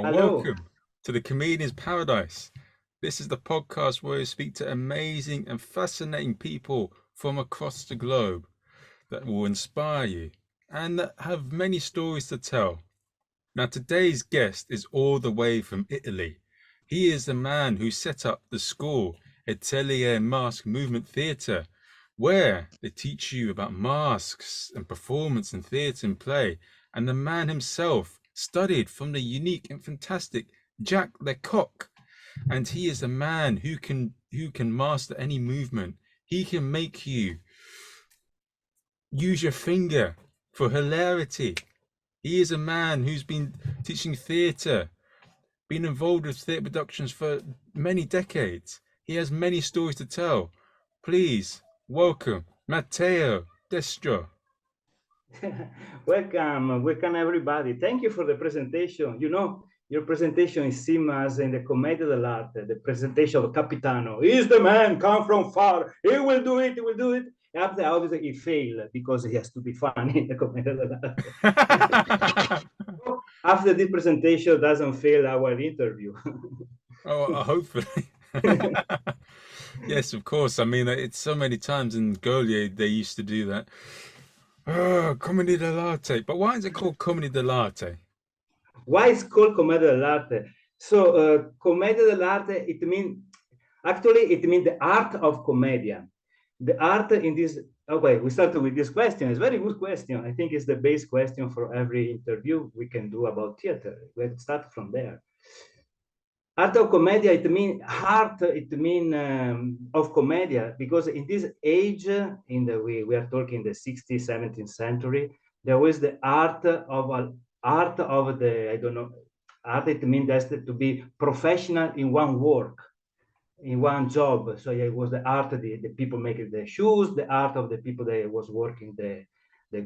Hello. Welcome to the Comedian's Paradise. This is the podcast where we speak to amazing and fascinating people from across the globe that will inspire you and that have many stories to tell. Now, today's guest is all the way from Italy. He is the man who set up the school, Atelier Mask Movement Theatre, where they teach you about masks and performance and theatre and play. And the man himself studied from the unique and fantastic Jacques Lecoq. And he is a man who can master any movement. He can make you use your finger for hilarity. He is a man who's been teaching theatre, been involved with theatre productions for many decades. He has many stories to tell. Please welcome Matteo Destro. Welcome everybody. Thank you for the presentation. You know, your presentation is same as in the Commedia dell'arte, the presentation of Capitano. Is the man come from far? He will do it, he will do it. After, obviously, he failed because he has to be funny in the Commedia dell'arte. After this presentation doesn't fail our interview. Hopefully. Yes, of course. I mean, it's so many times in Goliath they used to do that. Comedy dell'arte. But why is it called Comedy dell'arte? Why it's called Commedia dell'arte? So, Commedia dell'arte, it means the art of commedia. The art in this. Okay, we started with this question. It's a very good question. I think it's the base question for every interview we can do about theater. Let's start from there. Art of commedia, it means of commedia, because in this age, we are talking the 16th, 17th century, there was the art of the, I don't know, art, it means that to be professional in one work, in one job. So it was the art of the people making the shoes, the art of the people that was working the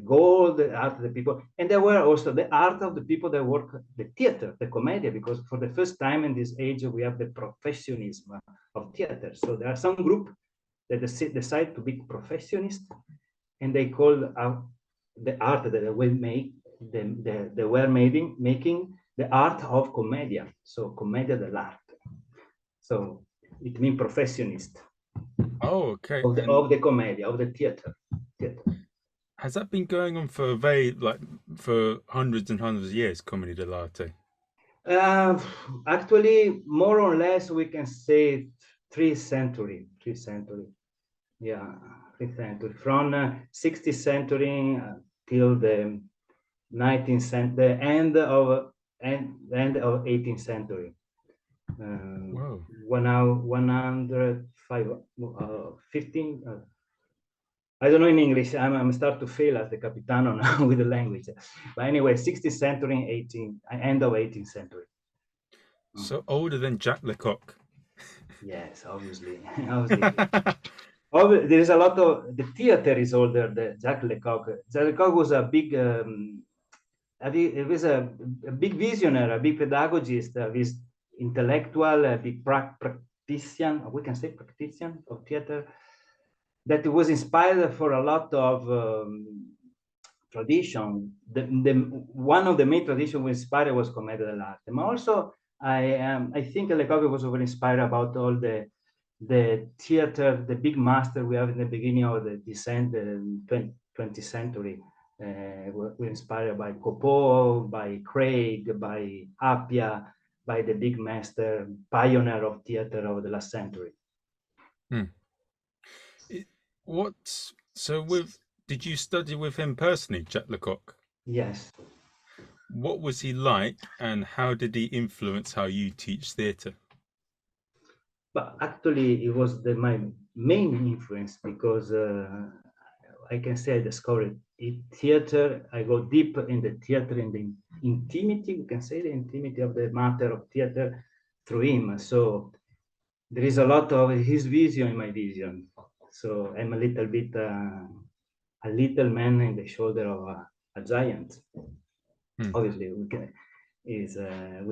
gold, the art of the people, and there were also the art of the people that work the theater, the commedia, because for the first time in this age we have the professionism of theater. So there are some group that decide to be professionists, and they call the art that they will make they were making the art of commedia. So commedia dell'arte. So it means professionist. Oh, okay. Of the commedia, of the theater. Has that been going on for for hundreds and hundreds of years, Comedy dell'arte? Actually, more or less, we can say 3 century. Yeah, 3 century. From 16th century till the 19th century, the end of 18th century. Whoa. 15. I don't know in English. I'm start to fail as the Capitano now with the language. But anyway, 16th century, end of 18th century. So older than Jacques Lecoq. Yes, obviously. There is a lot of the theater is older than Jacques Lecoq. Jacques Lecoq was a big, it was a big visionary, a big pedagogist, a big intellectual, a big practitioner. We can say practitioner of theater. That was inspired for a lot of tradition. One of the main traditions was inspired was Commedia dell'arte. But also, I think Lecoq was over inspired about all the theater, the big master we have in the beginning of the 20th century. Were inspired by Coupeau, by Craig, by Appia, by the big master, pioneer of theater of the last century. Did you study with him personally, Jacques Lecoq? Yes. What was he like, and how did he influence how you teach theatre? But actually, it was my main influence because I can say I discovered in theater. I go deep in the theater, in the intimity. We can say the intimity of the matter of theater through him. So there is a lot of his vision in my vision. So I'm a little bit a little man in the shoulder of a giant. Obviously, we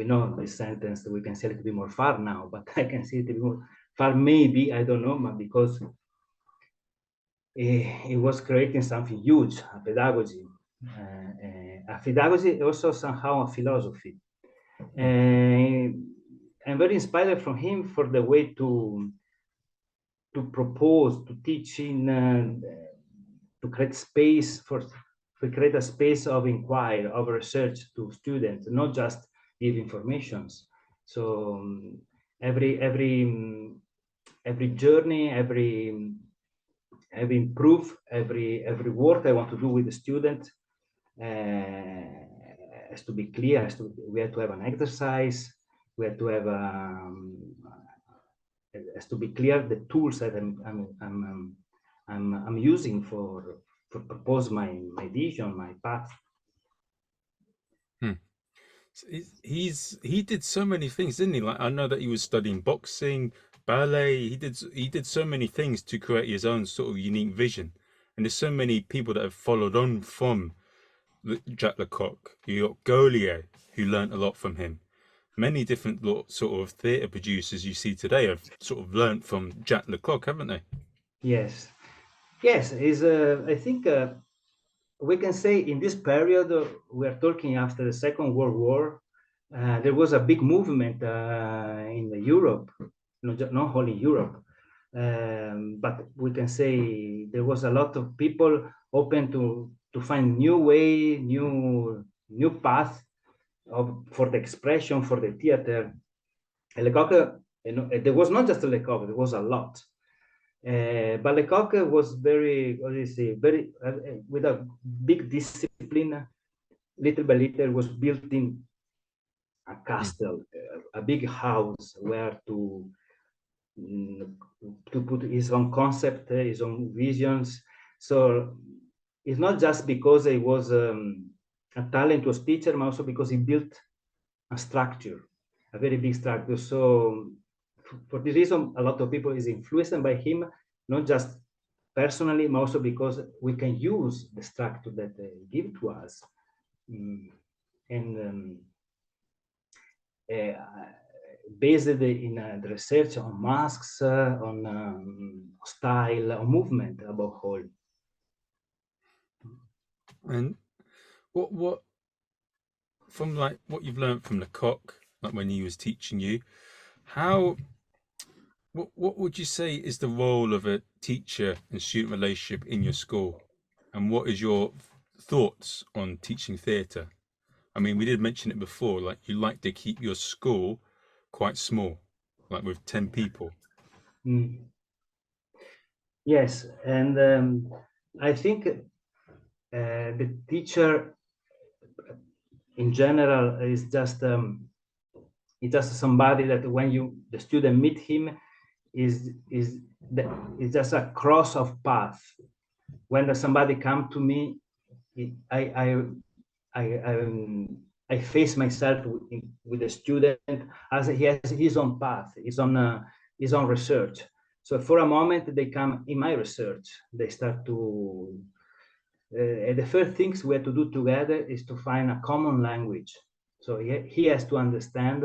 know this sentence. We can say it a little bit more far now, but I can see it a bit more far. Maybe I don't know, but because it was creating something huge, a pedagogy, also somehow a philosophy. I'm very inspired from him for the way to propose, to teach to create space to create a space of inquiry, of research to students, not just give informations. So every journey, every proof, every work I want to do with the student has to be clear. We have to have an exercise. We have to have has to be clear the tools that I'm using for propose my vision, my path. Hmm. He did so many things, didn't he? Like I know that he was studying boxing, ballet. He did so many things to create his own sort of unique vision. And there's so many people that have followed on from Jack Lecoq. You got Goliath, who learnt a lot from him. Many different sort of theatre producers you see today have sort of learnt from Jack Lecoq, haven't they? Yes, yes. Is I think we can say in this period we are talking after the Second World War. There was a big movement in Europe, not only Europe, but we can say there was a lot of people open to find new way, new path for the expression, for the theater. Lecoq, there was not just Lecoq, there was a lot. But Lecoq was very, what do you say, very with a big discipline. Little by little, was building a Hmm. castle, a big house where mm, to put his own concept, his own visions. So it's not just because he was a talented teacher, but also because he built a structure, a very big structure. So for this reason, a lot of people is influenced by him, not just personally, but also because we can use the structure that they give to us. Mm. And based in the research on masks, on style, on movement above all. And what from like what you've learned from Lecoq, like when he was teaching you, how what would you say is the role of a teacher and student relationship in your school? And what is your thoughts on teaching theatre? I mean, we did mention it before, like you like to keep your school quite small, like with 10 people. Mm. Yes, and I think the teacher in general is just somebody that when the student meet him is is just a cross of path. When somebody come to me, I I I face myself with the student as he has his own path, his own research. So for a moment, they come in my research. They start to the first things we have to do together is to find a common language. So he has to understand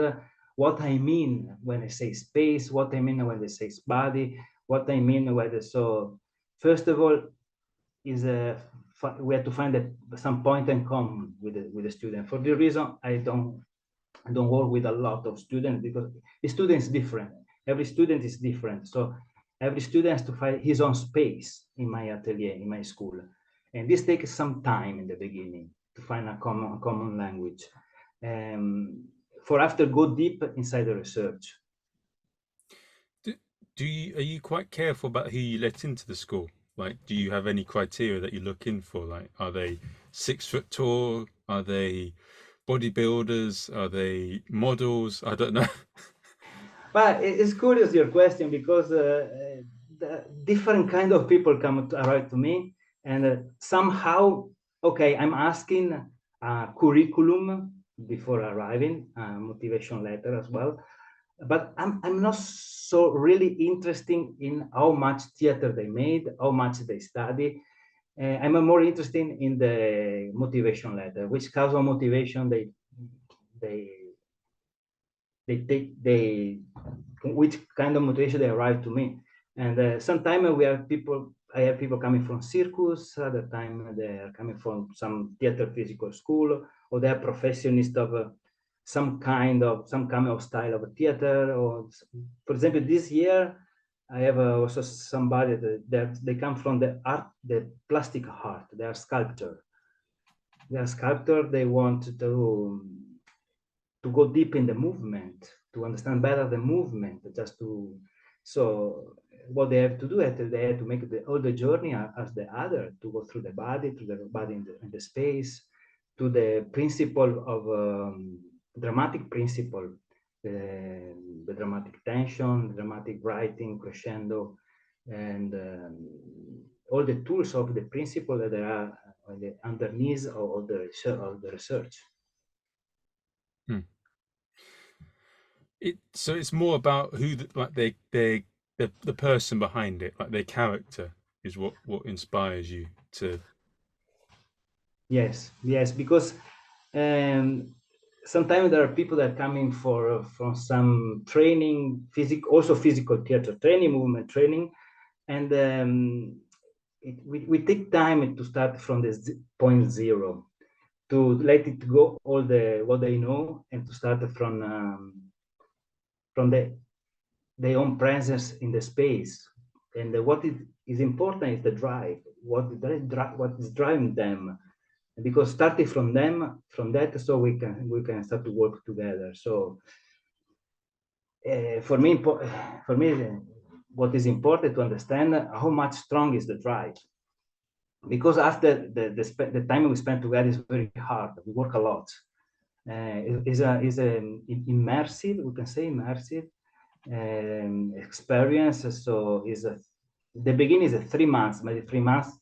what I mean when I say space, what I mean when I say body, what I mean when so first of all is we have to find some point in common with the student. For the reason I don't work with a lot of students because the student is different. Every student is different. So every student has to find his own space in my atelier, in my school. And this takes some time in the beginning to find a common language. For after go deep inside the research. Do, are you quite careful about who you let into the school? Like, do you have any criteria that you look in for? Like, are they 6 foot tall? Are they bodybuilders? Are they models? I don't know. But it's curious your question because the different kind of people come to arrive to me, and somehow, okay, I'm asking a curriculum before arriving, a motivation letter as well, but I'm not so really interested in how much theater they made, how much they study. I'm more interested in the motivation letter, which kind of motivation they they which kind of motivation they arrive to me. And sometimes we have people, I have people coming from circus, other time they are coming from some theater physical school, or they are professionists of some kind of style of theater. Or, for example, this year I have also somebody that they come from the plastic art. They are sculptor. They are sculptor. They want to go deep in the movement, to understand better the movement, just to. So what they have to do is they have to make all the journey as the other, to go through the body, in the space, to the principle of dramatic principle, the dramatic tension, dramatic writing, crescendo, and all the tools of the principle that are underneath of the research. So it's more about who the person behind it, like their character, is what inspires you to. Yes, because sometimes there are people that are coming from some training, physical theater training, movement training, and we take time to start from this point zero, to let it go all what they know, and to start from their own presence in the space. And what is important is the drive. What is driving them? Because starting from that, so we can start to work together. So for me, what is important to understand how much strong is the drive. Because after the time we spend together is very hard. We work a lot. Is a immersive, we can say immersive experience. So the beginning is 3 months, maybe 3 months,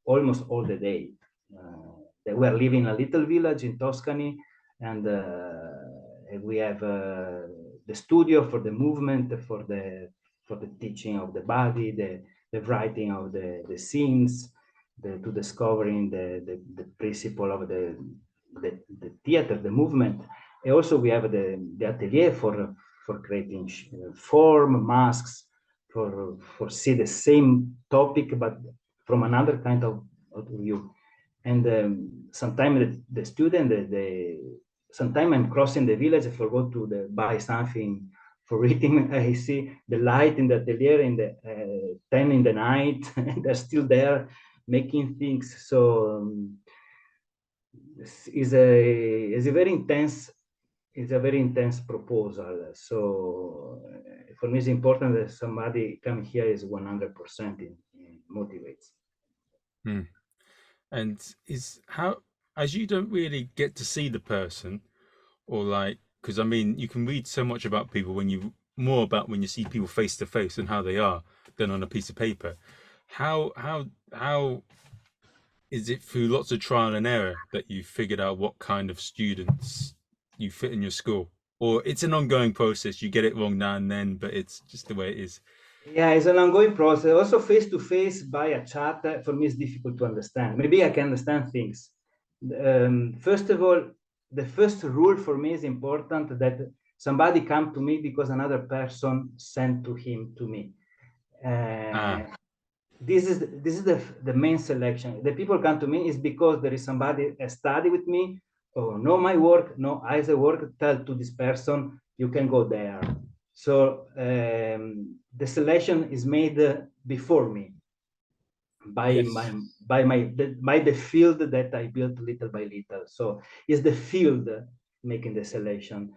almost all the day. We are living in a little village in Tuscany, and we have the studio for the movement, for the teaching of the body, the writing of the scenes, to discovering the principle of the theater, the movement. And also we have the atelier for creating form, masks, for see the same topic but from another kind of view. And sometimes the student, sometimes I'm crossing the village, I forgot to buy something for eating. I see the light in the atelier in the 10 in the night, and they're still there making things. So is a very intense proposal. So for me, it's important that somebody come here is 100% motivates. And is how, as you don't really get to see the person, or like, because I mean, you can read so much about people when you see people face to face and how they are than on a piece of paper. How is it through lots of trial and error that you figured out what kind of students you fit in your school? Or it's an ongoing process, you get it wrong now and then, but it's just the way it is? Yeah, it's an ongoing process. Also, face to face by a chat, for me, is difficult to understand. Maybe I can understand things. First of all, the first rule for me is important, that somebody come to me because another person sent to me. This is the main selection. The people come to me is because there is somebody study with me, or know my work, know I work, tell to this person, you can go there. So the selection is made before me by Yes. by the field that I built little by little. So it's the field making the selection.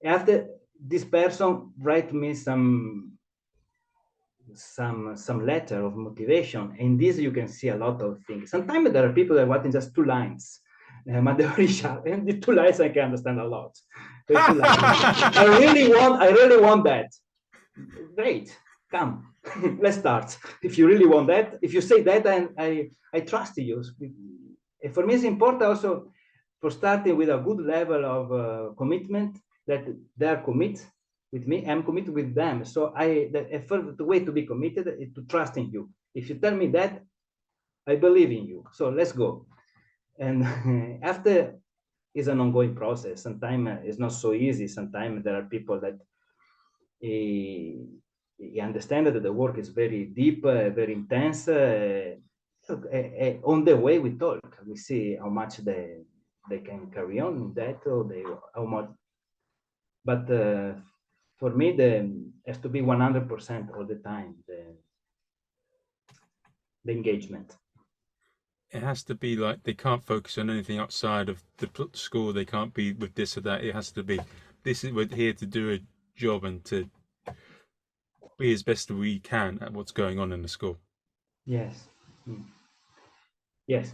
After this person write me some letter of motivation. In this, you can see a lot of things. Sometimes there are people that want just 2 lines. But they're very sharp. And the 2 lines I can understand a lot. I really want that. Great, come, let's start. If you really want that, if you say that, I trust you. For me, it's important also for starting with a good level of commitment, that they are committed with me, I'm committed with them. So the way to be committed is to trust in you. If you tell me that, I believe in you. So let's go. And after is an ongoing process. Sometimes it's not so easy. Sometimes there are people that understand that the work is very deep, very intense. On the way we talk, we see how much they can carry on that, or how much But for me, the has to be 100% all the time, the engagement. It has to be like they can't focus on anything outside of the school. They can't be with this or that. It has to be, this is, we're here to do a job and to be as best as we can at what's going on in the school. Yes. Yes.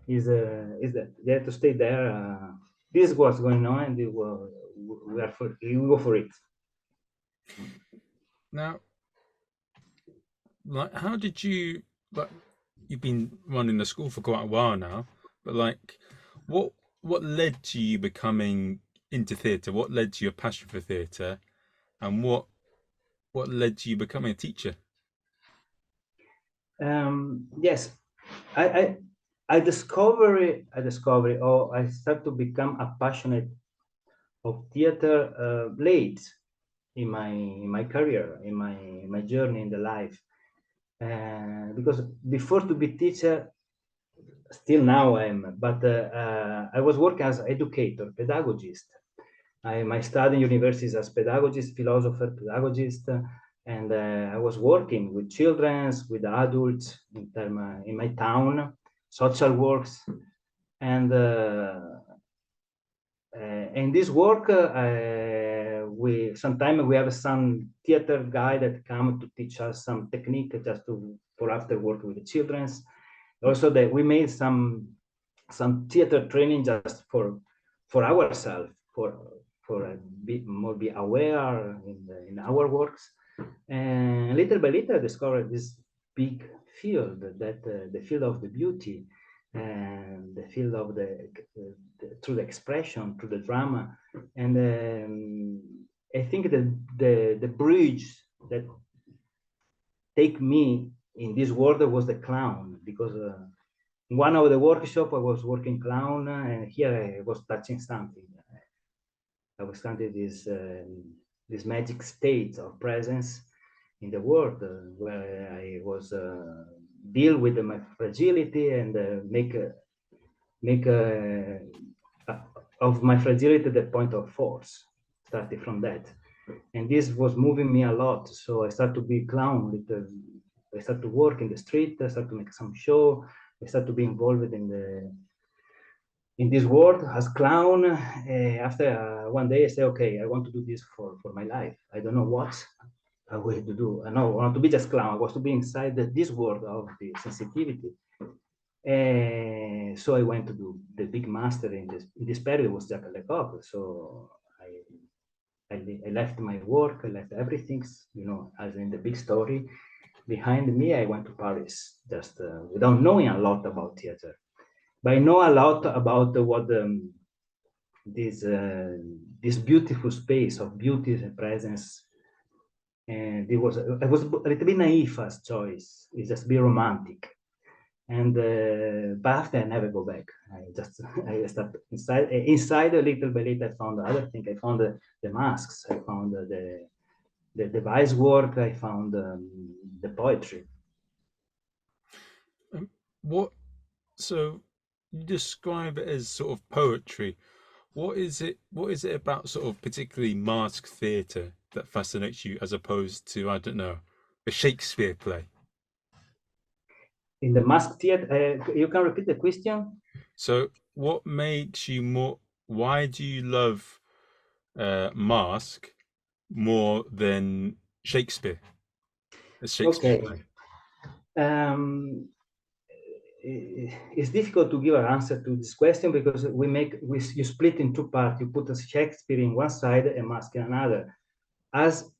Is that they have to stay there. This is what's going on, and we go for it. Now, like, how did you, like, you've been running the school for quite a while now, but like, what what led to you becoming into theatre? What led to your passion for theatre, and what led to you becoming a teacher? Yes, I I discover, or I start to become a passionate of theater late in my career, in my journey in the life. Because before to be teacher, still now I'm, but I was working as educator, pedagogist. My study in universities as pedagogist, philosopher, pedagogist, and I was working with children, with adults in my town, social works, and in this work, we sometimes we have some theater guy that come to teach us some technique just to for after work with the children. Also, that we made some theater training just for ourselves, for a bit more be aware in our works, and little by little I discovered this big field, that the field of the beauty and the field of through the expression, through the drama, and I think that the bridge that take me in this world was the clown, because one of the workshop I was working clown, and here I was touching something. I was starting this magic state of presence in the world, where I was deal with my fragility and make of my fragility the point of force, starting from that. And this was moving me a lot. So I started to be clown. I started to work in the street. I started to make some show. I started to be involved in this world as clown. After one day, I say, okay, I want to do this for my life. I don't know what I will to do. I know I want to be just clown. I was to be inside this world of the sensitivity. So I went to do the big master in this period was Jacques Lecoq. So I left my work, I left everything, as in the big story. Behind me, I went to Paris, just without knowing a lot about theater. But I know a lot about what this this beautiful space of beauty and presence. And I was a little bit naive as choice. It's just be romantic. And but after I never go back. I start inside a little by little. I found other thing. I found the masks. I found the device work. I found the poetry. What, so you describe it as sort of poetry. What is it? What is it about sort of particularly mask theatre that fascinates you, as opposed to, I don't know, a Shakespeare play? In the mask theater, you can repeat the question? So, what makes you more? Why do you love Mask more than Shakespeare? A Shakespeare Okay. play. It's difficult to give an answer to this question because you split in two parts. You put a Shakespeare in one side and mask in another, as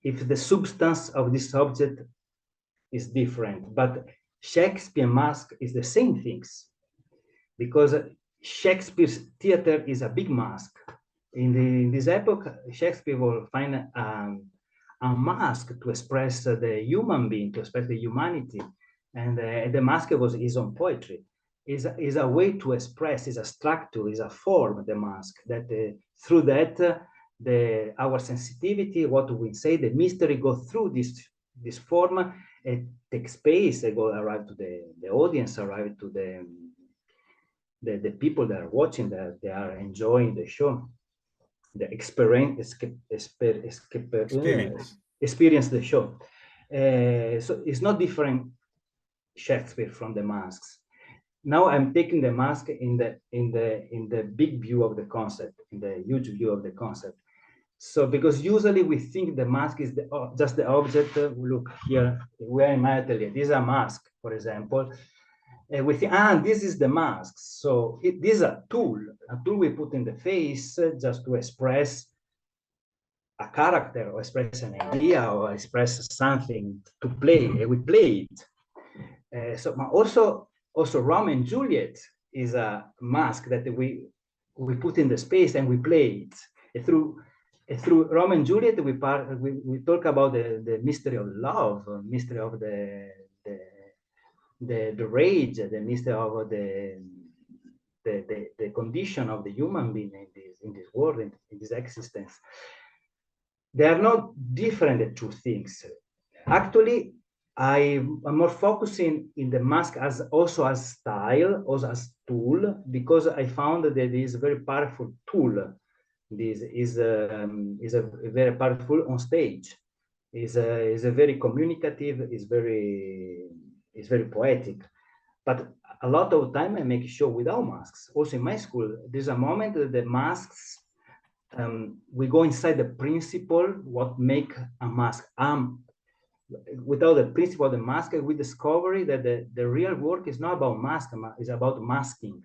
if the substance of this subject is different. But Shakespeare mask is the same things, because Shakespeare's theater is a big mask. In this epoch, Shakespeare will find a mask to express the human being, to express the humanity, and the mask was his own poetry. Is a way to express, is a structure, is a form. The mask that through that our sensitivity, what we say, the mystery, go through this form. It takes space. They go arrive to the audience, arrive to the people that are watching, that they are enjoying the show. the experience experience the show. So it's not different Shakespeare from the masks. Now I'm taking the mask in the big view of the concept, in the huge view of the concept. So because usually we think the mask is just the object. Look here, we're in my atelier. This is a mask, for example. We think, this is the mask. So this is a tool we put in the face just to express a character or express an idea or express something to play. We play it. So also Romeo and Juliet is a mask that we put in the space and we play it. Through Romeo and Juliet, we talk about the mystery of love, mystery of the rage, the mystery of the condition of the human being in this world, in this existence. They are not different, the two things. Actually, I'm more focusing in the mask as also as style, also as tool, because I found that it is a very powerful tool. This is a very powerful on stage. Is a very communicative. Is very poetic. But a lot of time I make a show without masks. Also in my school, there's a moment that the masks. We go inside the principle, what make a mask. Without the principle of the mask, we discover that the real work is not about mask, it's about masking.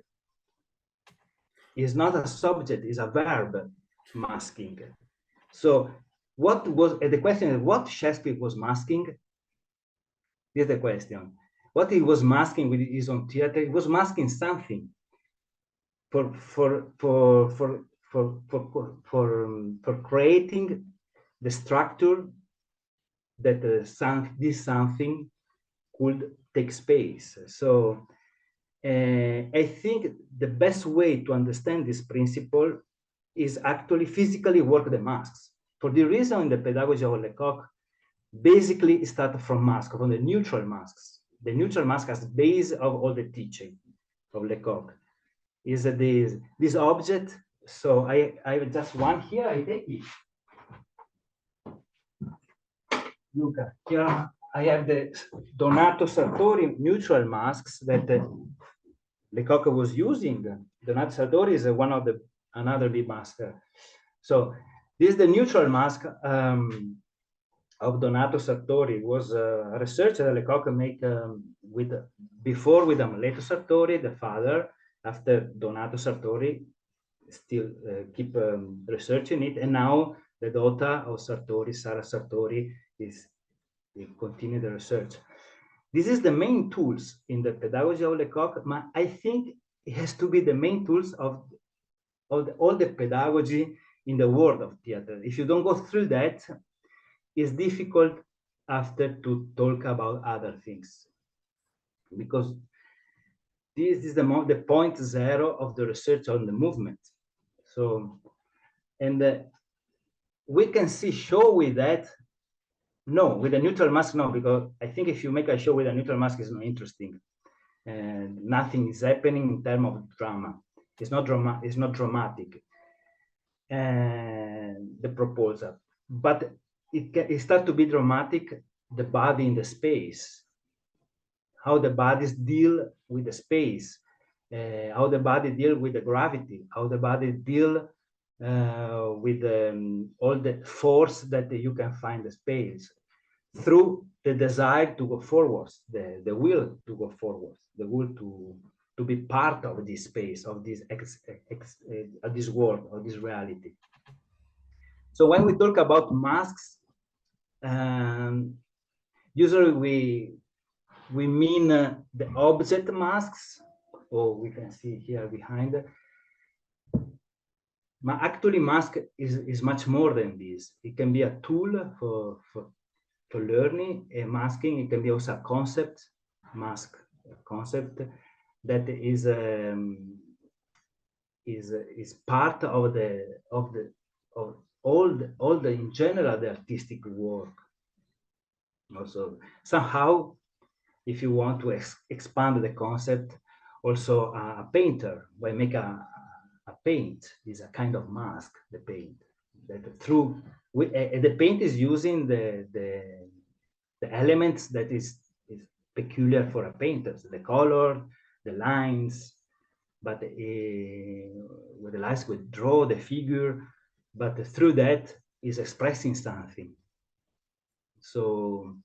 It's not a subject, it's a verb, masking. So what was, the question is, what Shakespeare was masking? Here's the question. What he was masking with his own theater, he was masking something for creating the structure that this something could take space. So I think the best way to understand this principle is actually physically work the masks. For the reason in the pedagogy of Lecoq, basically it started from masks, from the neutral masks. The neutral mask as base of all the teaching of Lecoq is this object. So I have just one here, I take it. Look, here I have the Donato Sartori neutral masks that Lecoq was using. Donato Sartori is one of another big master. So this is the neutral mask of Donato Sartori. It was a research that Lecoq make before with Matteo Sartori, the father. After Donato Sartori, still keep researching it, and now the daughter of Sartori, Sara Sartori, will continue the research. This is the main tools in the pedagogy of Lecoq. I think it has to be the main tools of all the pedagogy in the world of theater. If you don't go through that, it's difficult after to talk about other things, because this is the point zero of the research on the movement. So, and we can see show with that. No, with a neutral mask, no, because I think if you make a show with a neutral mask, it's not interesting. And nothing is happening in terms of drama. It's not dramatic. And the proposal, but it starts to be dramatic. The body in the space, how the bodies deal with the space, how the body deal with the gravity, how the body deal with all the force that you can find in the space through the desire to go forwards, the will to go forwards, the will to be part of this space, of this this world, of this reality. So when we talk about masks, usually we mean the object masks, or we can see here behind. But actually, mask is much more than this. It can be a tool for learning, masking. It can be also a concept, mask, a concept that is part of all the in general the artistic work. Also, somehow, if you want to expand the concept, also a painter will make a a paint is a kind of mask. The paint that through the paint is using the elements that is peculiar for a painter, so the color, the lines, but with the lines would draw the figure, but through that is expressing something. So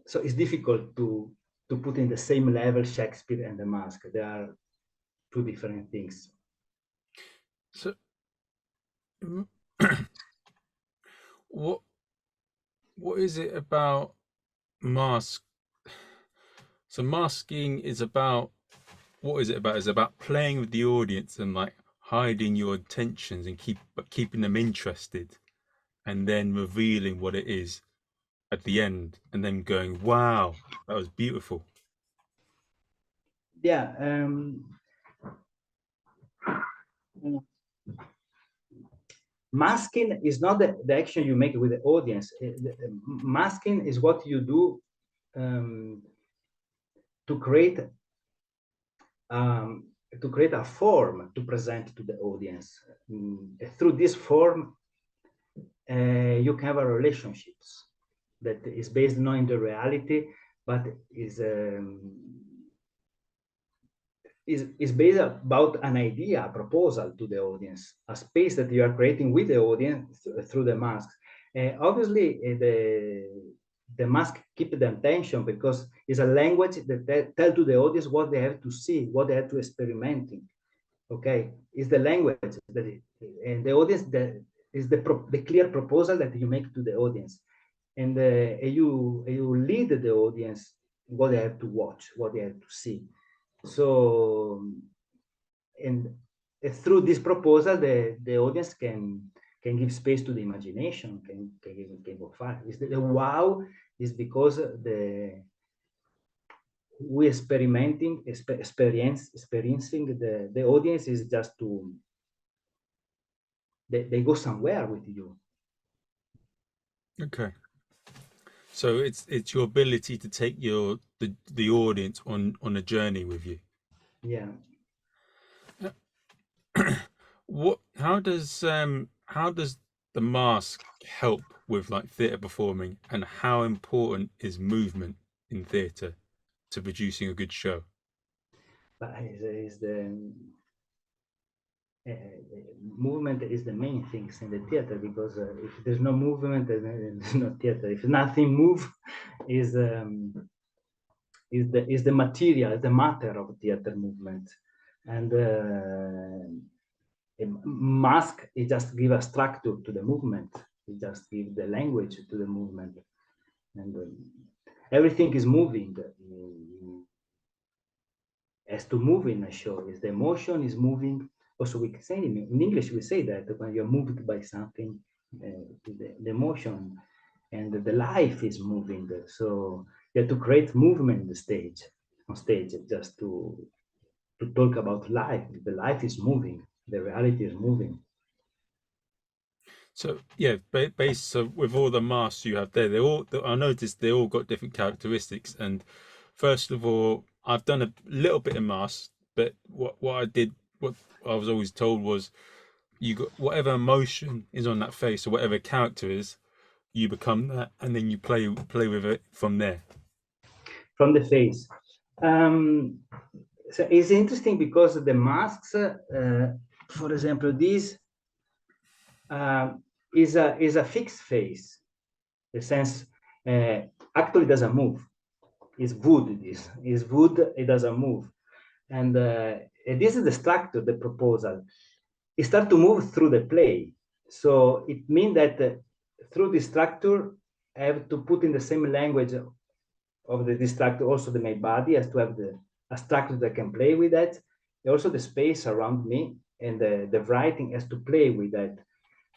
so it's difficult to put in the same level Shakespeare and the mask. They are two different things. So what is it about mask? So masking is about, what is it about? It's about playing with the audience and like hiding your intentions and keeping them interested, and then revealing what it is at the end, and then going, wow, that was beautiful. Yeah. Masking is not the action you make with the audience. Masking is what you do to create a form to present to the audience. Through this form, you can have a relationships that is based not in the reality, but is based about an idea, a proposal to the audience, a space that you are creating with the audience through the masks. Obviously, the mask keep the attention because it's a language that tell to the audience what they have to see, what they have to experimenting. Okay, it's the language that and the audience that is the clear proposal that you make to the audience, and you lead the audience what they have to watch, what they have to see. So, and through this proposal, the audience can give space to the imagination, can go far. The wow is because we experiencing the audience is just to they go somewhere with you. Okay. So it's your ability to take the audience on a journey with you. Yeah. How does the mask help with like theatre performing, and how important is movement in theatre to producing a good show? But is the movement is the main things in the theater, because if there's no movement, there's no theater. If nothing move, is the material, the matter of theater movement, and mask it just give a structure to the movement. It just give the language to the movement, and everything is moving. As to move in a show, is the emotion is moving. Also, we can say in English we say that when you're moved by something, the emotion and the life is moving. So you have to create movement on stage, just to talk about life. The life is moving. The reality is moving. So yeah, based so with all the masks you have there, I noticed they all got different characteristics. And first of all, I've done a little bit of masks, but what I was always told was, you got whatever emotion is on that face or whatever character is, you become that, and then you play with it from there. From the face. So it's interesting because the masks, for example, this is a fixed face. The sense actually doesn't move. It's wood. This is wood. It doesn't move, and this is the structure, the proposal. It starts to move through the play. So it means that through the structure, I have to put in the same language of the structure. Also, my body has to have a structure that can play with that. And also, the space around me and the writing has to play with that.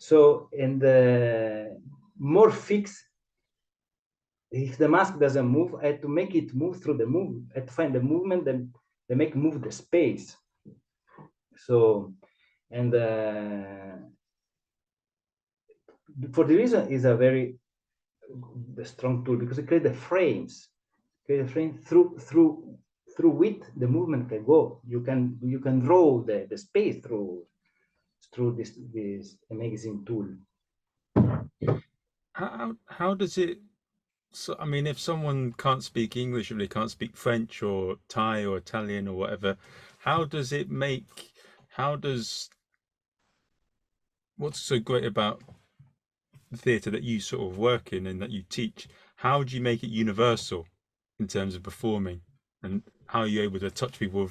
So, and more fixed. If the mask doesn't move, I have to make it move through the move. I have to find the movement that they make move the space. So, and for the reason is a very strong tool, because it creates the frames, through through which the movement can go. You can draw the space through this amazing tool. How does it? So, I mean, if someone can't speak English or they can't speak French or Thai or Italian or whatever, how does it make? How does what's so great about the theatre that you sort of work in and that you teach? How do you make it universal in terms of performing, and how are you able to touch people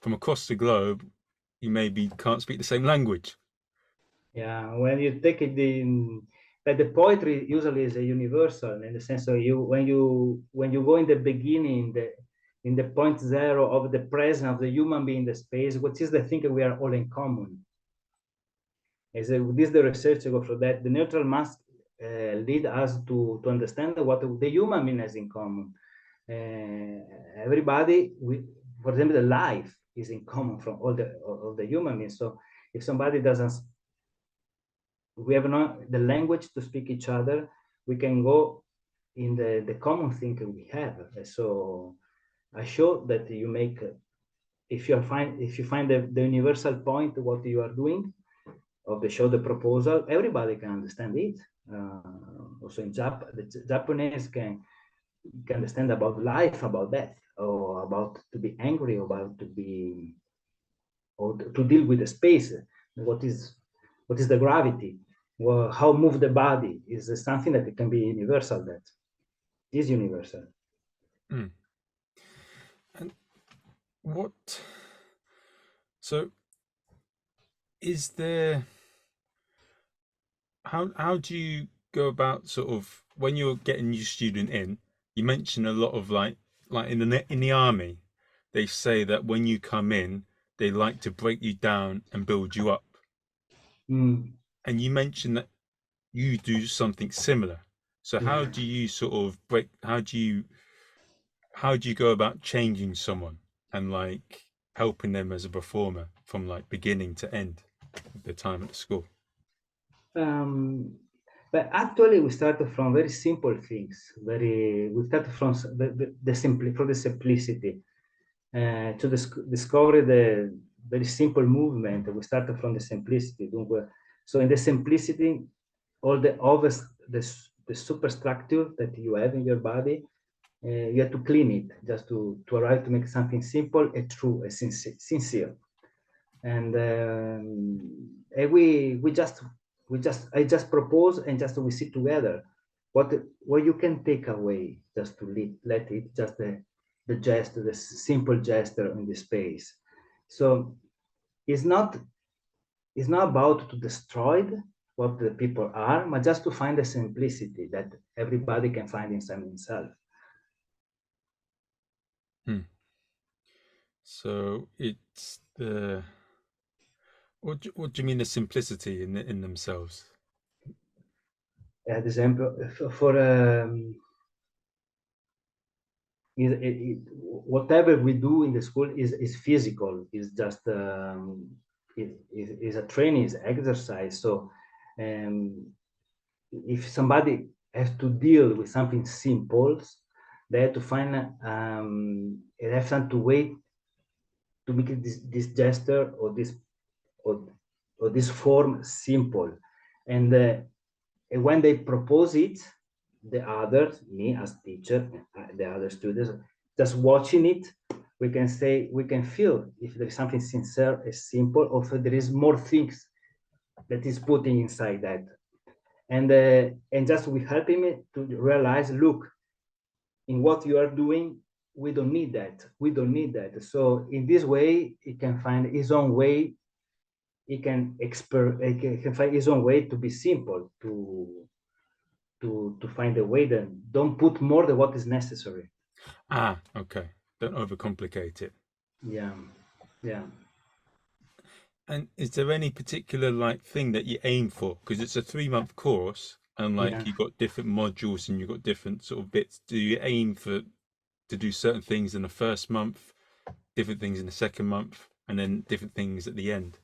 from across the globe? You maybe can't speak the same language. Yeah, when you take it in, but the poetry usually is a universal in the sense of when you go in the beginning, in the point zero of the presence of the human being in the space, what is the thing that we are all in common? This is the research go for that. The neutral mask lead us to understand what the human being has in common. Everybody, for example, the life is in common from all the human beings. So if somebody doesn't, we have not the language to speak each other, we can go in the common thing we have. So I show that you make, if you find the universal point, what you are doing, of the show, the proposal, everybody can understand it. Also in the Japanese can understand about life, about death, or about to be angry, about to be, or to deal with the space. What is the gravity? Well, how move the body is something that can be universal. That is universal. Mm. And what? So, is there? How do you go about sort of when you're getting new student in? You mentioned a lot of like in the army, they say that when you come in, they like to break you down and build you up. Mm. And you mentioned that you do something similar. So how Yeah. do you sort of break? How do you go about changing someone and like helping them as a performer from like beginning to end of their time at the school? Um, but actually, we started from very simple things. We started from from the simplicity to discover the very simple movement. We started from the simplicity. So in the simplicity, all the superstructure that you have in your body, you have to clean it just to arrive to make something simple and true and sincere. And I just propose, and just we sit together what you can take away, just to let it, just the gesture, the simple gesture in the space. So it's not about to destroy what the people are, but just to find the simplicity that everybody can find inside himself. Hmm. So it's the what do you mean the simplicity in themselves? Example for whatever we do in the school is physical, is just is a training, is exercise. So um, if somebody has to deal with something simple, they have to find they have some to wait to make this gesture or or, or this form simple. And when they propose it, the others, me as teacher, the other students, just watching it, we can feel if there is something sincere, simple, or if there is more things that is putting inside that. And just we help him to realize, look, in what you are doing, we don't need that. We don't need that. So in this way, he can find his own way. He can find his own way to be simple, to find a way that don't put more than what is necessary. Ah, okay. Don't overcomplicate it. Yeah, yeah, And is there any particular like thing that you aim for? Because it's a 3 month course, and yeah. like you got different modules and you got different sort of bits. Do you aim for to do certain things in the first month, different things in the second month, and then different things at the end?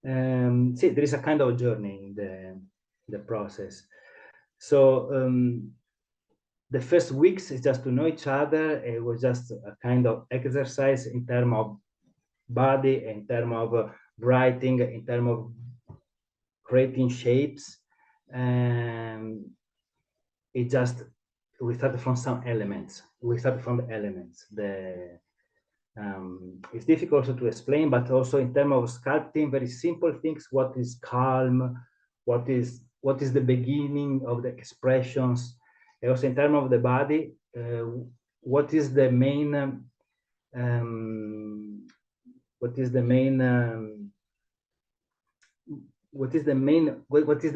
See, there is a kind of journey in the process. So the first weeks is just to know each other. It was just a kind of exercise in terms of body, in terms of writing, in terms of creating shapes. And it just, we started from some elements. We started from the elements. It's difficult also to explain, but also in terms of sculpting, very simple things. What is calm? What is the beginning of the expressions? And also in terms of the body, what is the main what is the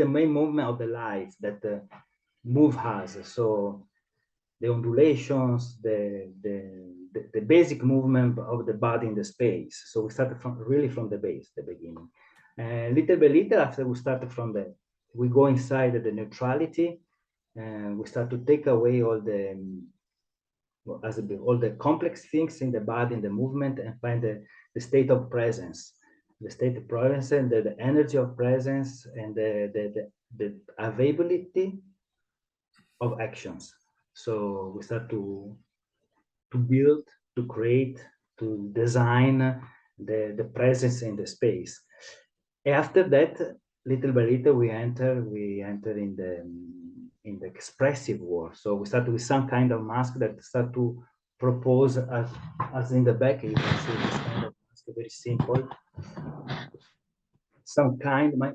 main movement of the life that move us? So the undulations, the basic movement of the body in the space. So we started really from the base, the beginning. Little by little, after we started we go inside the neutrality, and we start to take away all the complex things in the body, in the movement, and find the state of presence, and the energy of presence, and the availability of actions. So we start to build, to create, to design the presence in the space. After that, little by little, we enter in the expressive world. So we start with some kind of mask that start to propose, as in the back, you can see this kind of mask, very simple,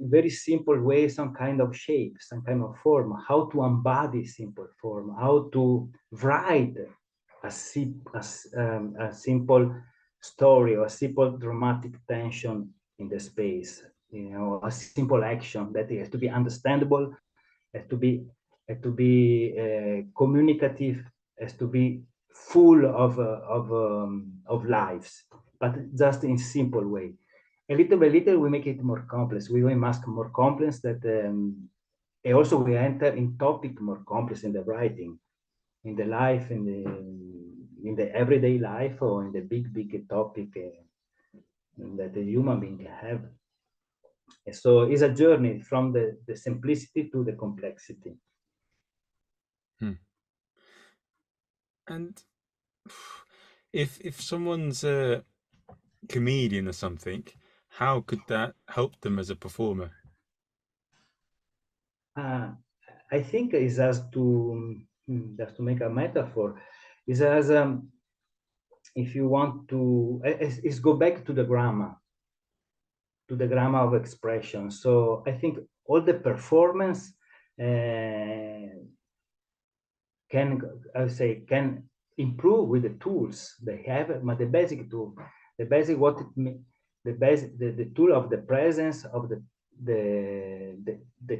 very simple way, some kind of shape, some kind of form, how to embody simple form, how to write a simple story, or a simple dramatic tension in the space, a simple action that has to be understandable, has to be communicative, has to be full of lives, but just in simple way. And little by little, we make it more complex. We mask more complex that, and also we enter in topic more complex in the writing, in the life, in the everyday life, or in the big topic that the human being have. And so it's a journey from the simplicity to the complexity. And if someone's a comedian or something, how could that help them as a performer? I think it's just to make a metaphor, is as if you want to, is go back to the grammar, of expression. So I think all the performance can improve with the tools they have, but the basic tool, the basic what it means, the tool of the presence of the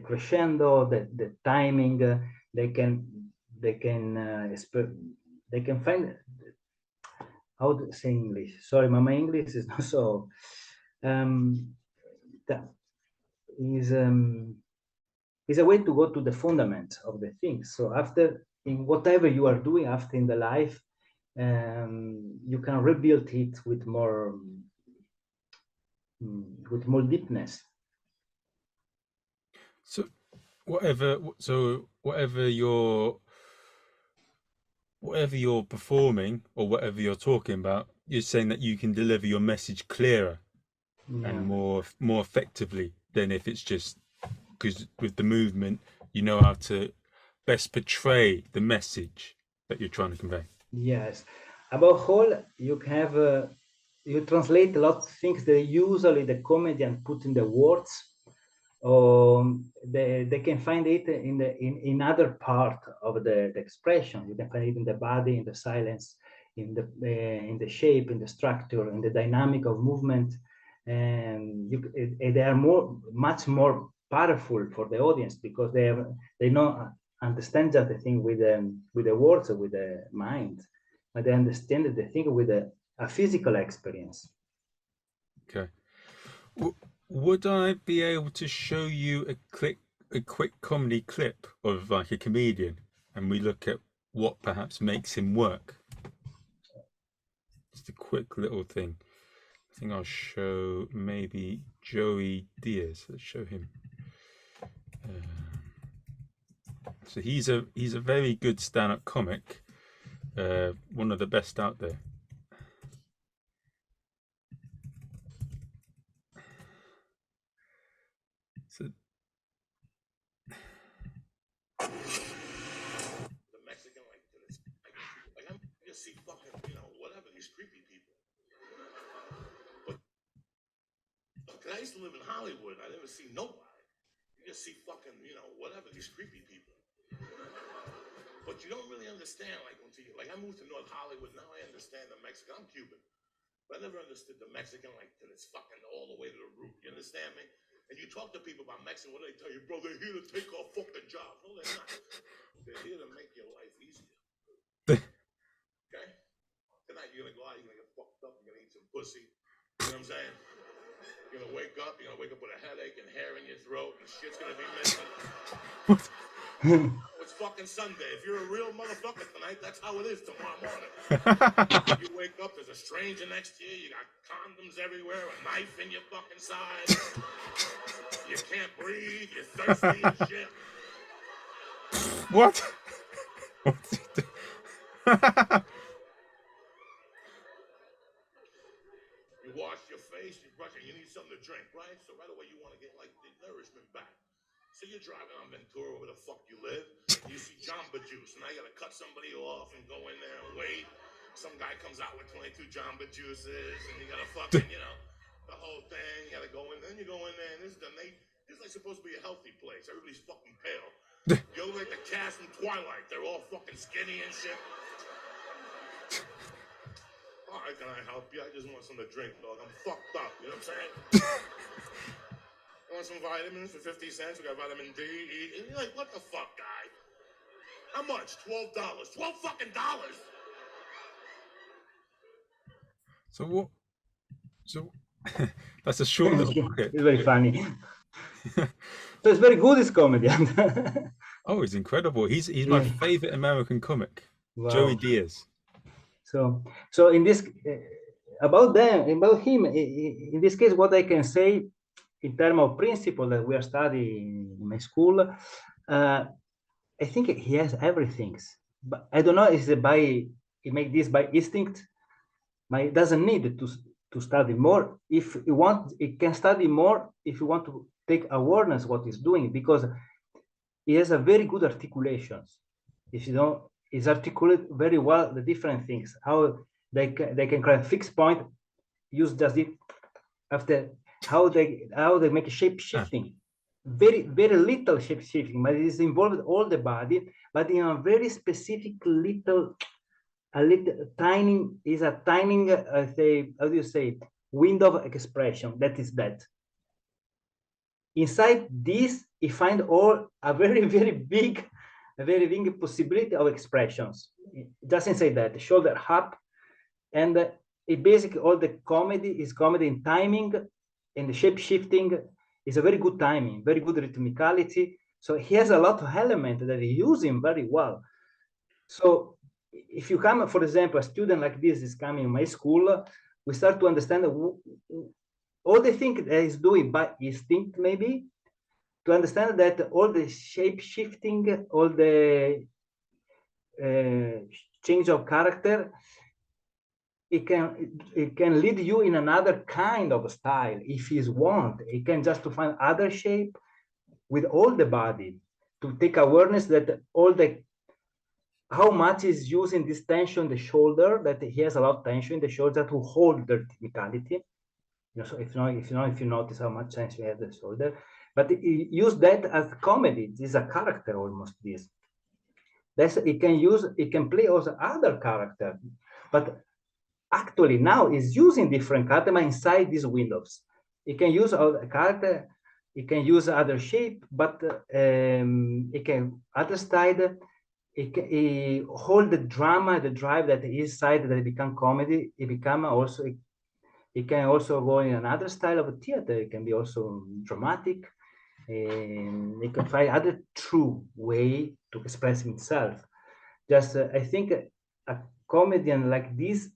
crescendo, the timing, they can find, how to say English. Sorry, my English is not so. That is a way to go to the fundament of the things. So after, in whatever you are doing after in the life, you can rebuild it with more deepness. So whatever you're performing or whatever you're talking about, you're saying that you can deliver your message clearer and more effectively than if it's just, because with the movement, you know how to best portray the message that you're trying to convey. Yes. Above all, you have you translate a lot of things that usually the comedian put in the words. They can find it in other part of the expression. You can find it in the body, in the silence, in the shape, in the structure, in the dynamic of movement, and they are much more powerful for the audience, because they know understand just the thing with the words or with the mind, but they understand the thing with a physical experience. Okay. Would I be able to show you a quick comedy clip of like a comedian, and we look at what perhaps makes him work? Just a quick little thing. I think I'll show maybe Joey Diaz. Let's show him. So he's a very good stand-up comic, one of the best out there. So The Mexican, like I just see fucking, whatever, these creepy people. But I used to live in Hollywood. I never see nobody. You just see fucking, whatever, these creepy people. But you don't really understand, like I moved to North Hollywood. Now I understand the Mexican. I'm Cuban. But I never understood the Mexican, like, till it's fucking all the way to the root. You understand me? And you talk to people about Mexican, what do they tell you? Bro, they're here to take our fucking jobs. No, they're not. They're here to make your life easier. Okay? Tonight you're gonna go out, you're gonna get fucked up, you're gonna eat some pussy. You know what I'm saying? You're gonna wake up with a headache and hair in your throat and shit's gonna be missing. It's fucking Sunday. If you're a real motherfucker tonight, that's how it is tomorrow morning. You wake up, there's a stranger next to you, you got condoms everywhere, a knife in your fucking side. You can't breathe, you're thirsty and shit. what? You wash your face, you brush it, you need something to drink, right? So right away you want to get like the nourishment back. So you're driving on Ventura, where the fuck you live, you see Jamba Juice, and now you gotta cut somebody off and go in there and wait. Some guy comes out with 22 Jamba Juices, and you gotta fucking, the whole thing, you gotta go in, then you go in there, and this is like supposed to be a healthy place. Everybody's fucking pale. You look like the cast from Twilight, they're all fucking skinny and shit. All right, can I help you? I just want something to drink, dog. I'm fucked up, you know what I'm saying? I want some vitamins for 50 cents. We got vitamin D, E. And you're like, what the fuck, guy? How much? $12. $12 fucking dollars. So what? So that's a short little clip. It's very funny. So it's very good, this comedian. Oh, he's incredible. He's my favorite American comic. Wow. Joey Diaz. So in this about him, in this case, what I can say in terms of principle that we are studying in my school, I think he has everything. But I don't know if he make this by instinct. But he doesn't need to study more. If you want, he can study more if you want to take awareness what he's doing, because he has a very good articulations. If you don't, he's articulate very well the different things, how they can create a fixed point, use just it after how they make shape shifting. Very little shape shifting, but it is involved all the body, but in a very specific little tiny say, how do you say, window of expression. That is that. Inside this, you find a very big possibility of expressions. Just inside that, shoulder up, and it basically all the comedy is comedy in timing, and the shape shifting is a very good timing, very good rhythmicality. So he has a lot of elements that he uses very well. So if you come, for example, a student like this is coming in my school, we start to understand all the things that he's doing by instinct, maybe, to understand that all the shape shifting, all the change of character, it can lead you in another kind of style. If he's want, it can just to find other shape with all the body, to take awareness that how much is using this tension in the shoulder, that he has a lot of tension in the shoulder to hold the technicality. So if you notice how much tension you have the shoulder, but use that as comedy. This is a character almost. This. It can play also other character, but actually now is using different character inside these windows. It can use a character. It can use other shape, but it can other side. It hold the drama, the drive that is side that it become comedy. It become also. It can also go in another style of theater. It can be also dramatic. It can find other true way to express himself. Just I think a comedian like this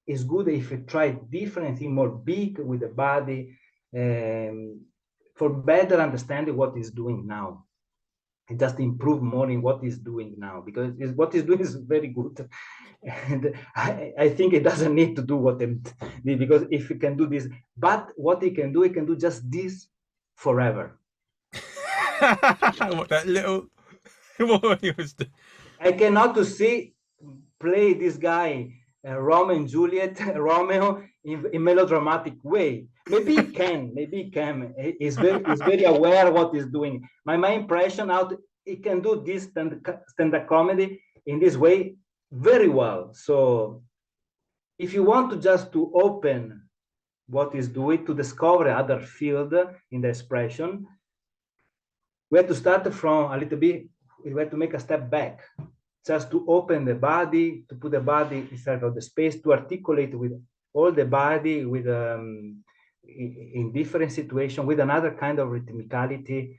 is good if you try different thing, more big with the body, for better understanding what he's doing now. and just improve more in what he's doing now, because what he's doing is very good. And I think he doesn't need to do what I'm doing, because if he can do this, but what he can do just this forever. What that little what he was doing. I cannot to see play this guy Romeo and Juliet, Romeo in melodramatic way. Maybe he can. Maybe he can. He's very aware of what he's doing. My impression out, he can do this stand-up comedy in this way very well. So if you want to just to open what he's doing, to discover other field in the expression, we have to start from a little bit. We have to make a step back, just to open the body, to put the body inside of the space, to articulate with all the body, with in different situations, with another kind of rhythmicality,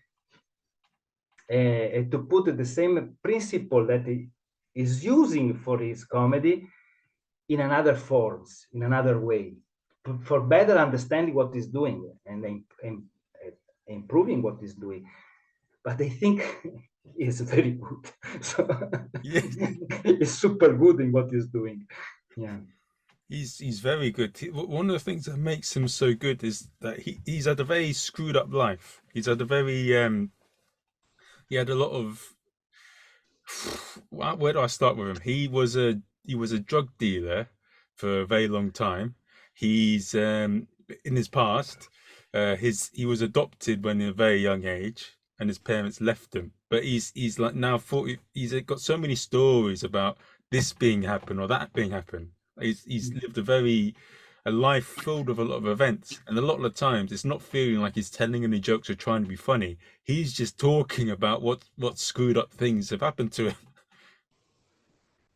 and to put the same principle that he is using for his comedy in another forms, in another way, for better understanding what he's doing and improving what he's doing. But I think he's very good. So Yes. he's super good in what he's doing. Yeah. He's very good. One of the things that makes him so good is that he's had a very screwed up life. He's had a very he had a lot of where do I start with him? He was a drug dealer for a very long time. He's in his past, he was adopted when in a very young age, and his parents left him. But he's like now 40. He's got so many stories about this being happen or that being happen. He's lived a life filled with a lot of events, and a lot of the times it's not feeling like he's telling any jokes or trying to be funny. He's just talking about what screwed up things have happened to him.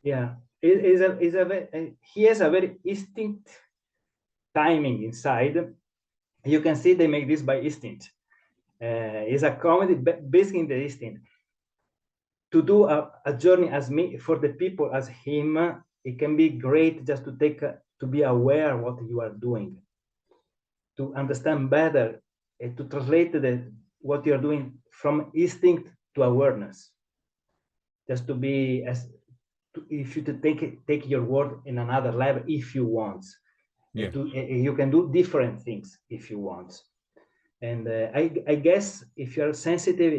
Yeah, he has a very instinct timing inside. You can see they make this by instinct. It's a comedy based in the instinct. To do a journey as me for the people as him, it can be great just to to be aware of what you are doing, to understand better, and to translate what you're doing from instinct to awareness. Just to be if you take your word in another level, if you want. Yeah. You can do different things if you want. And I guess if you're sensitive,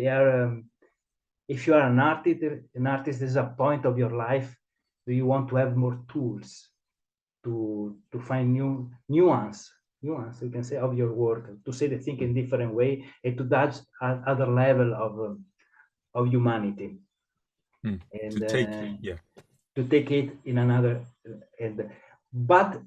if you are an artist is a point of your life. Do you want to have more tools to find new nuance, you can say, of your work, to say the thing in different way, and to touch other level of humanity, and To take it, yeah. to take it in another. But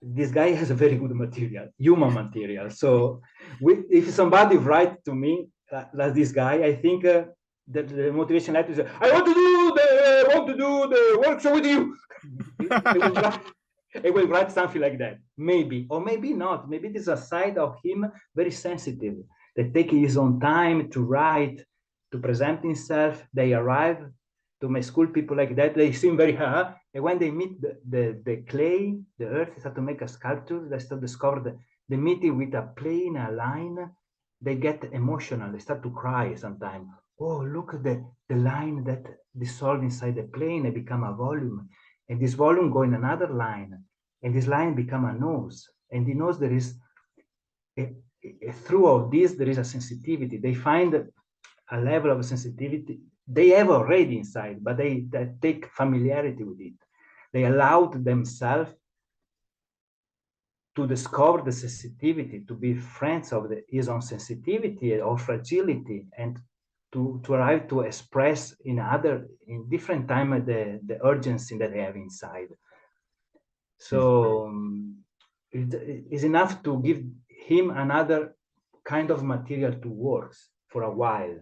this guy has a very good material, human material. So if somebody write to me like this guy, I think that the motivation letter is, I want to do the workshop with you. It will write something like that, maybe, or maybe not. Maybe there's a side of him very sensitive, that take his own time to write, to present himself. They arrive to my school, people like that, they seem very and when they meet the clay, the earth, they start to make a sculpture, they start to discover the meeting with a plane, a line, they get emotional, they start to cry sometimes. Oh, look at the line that dissolved inside the plane and become a volume, and this volume go in another line, and this line become a nose, and the nose, there is through all this there is a sensitivity. They find a level of sensitivity they have already inside, but they take familiarity with it. They allowed themselves to discover the sensitivity, to be friends of his own sensitivity or fragility, and to arrive to express in different time the urgency that they have inside. So it is enough to give him another kind of material to work for a while,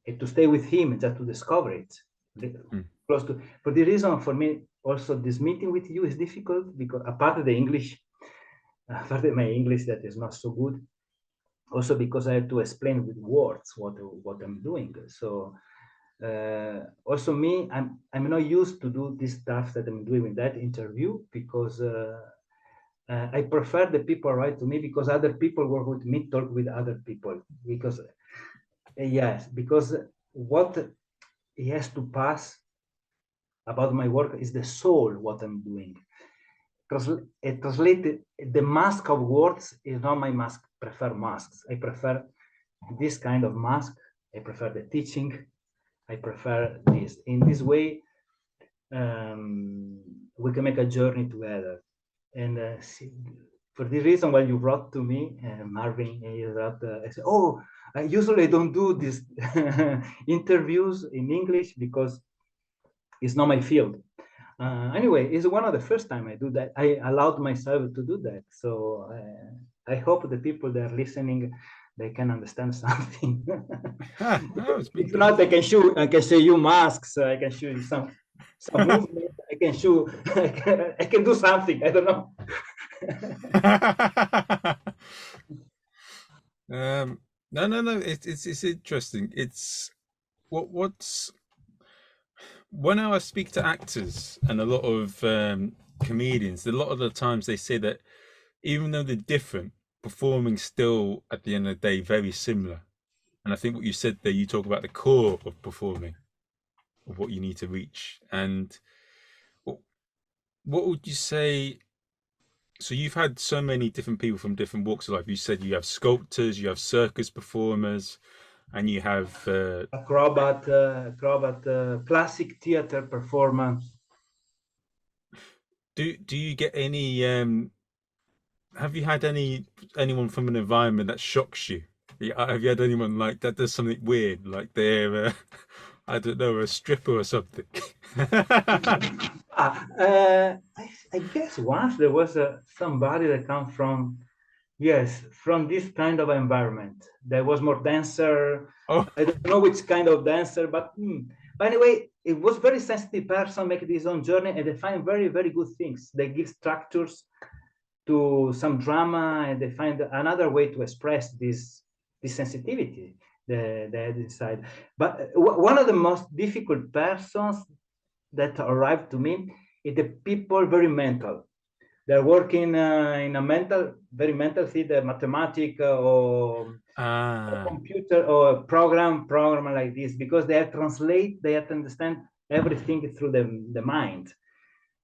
and to stay with him, just to discover it. Close to. For the reason, for me, also this meeting with you is difficult, because apart of the English, apart of my English that is not so good, also because I have to explain with words what I'm doing. So also me, I'm not used to do this stuff that I'm doing in that interview, because I prefer the people write to me, because other people work with me, talk with other people, because yes, because what he has to pass about my work is the soul, what I'm doing. Translated, the mask of words is not my mask. I prefer masks. I prefer this kind of mask. I prefer the teaching. I prefer this. In this way, we can make a journey together. And for this reason, when you wrote to me, Marvin, you wrote, I said, oh, I usually don't do these interviews in English because it's not my field. Anyway, it's one of the first time I do that. I allowed myself to do that. So I hope the people that are listening, they can understand something. If not, I can show you masks. I can show you some movement. I can show. I can do something. I don't know. No. It's interesting. It's what's when I speak to actors and a lot of comedians, a lot of the times they say that even though they're different, performing still at the end of the day very similar. And I think what you said there, you talk about the core of performing, of what you need to reach. And what would you say? So you've had so many different people from different walks of life. You said you have sculptors, you have circus performers, and you have acrobat, classic theater performance. Do you get any? Have you had anyone from an environment that shocks you? Have you had anyone like that does something weird, like they're I don't know, a stripper or something? I guess once there was somebody that comes from, yes, from this kind of environment. There was more dancer. Oh, I don't know which kind of dancer, but anyway, it was very sensitive person make this own journey, and they find very, very good things. They give structures to some drama, and they find another way to express this sensitivity they decide. But one of the most difficult persons that arrived to me is the people very mental. They're working in a very mental field, mathematics or computer or a program like this, because they have to translate, they have to understand everything through the mind.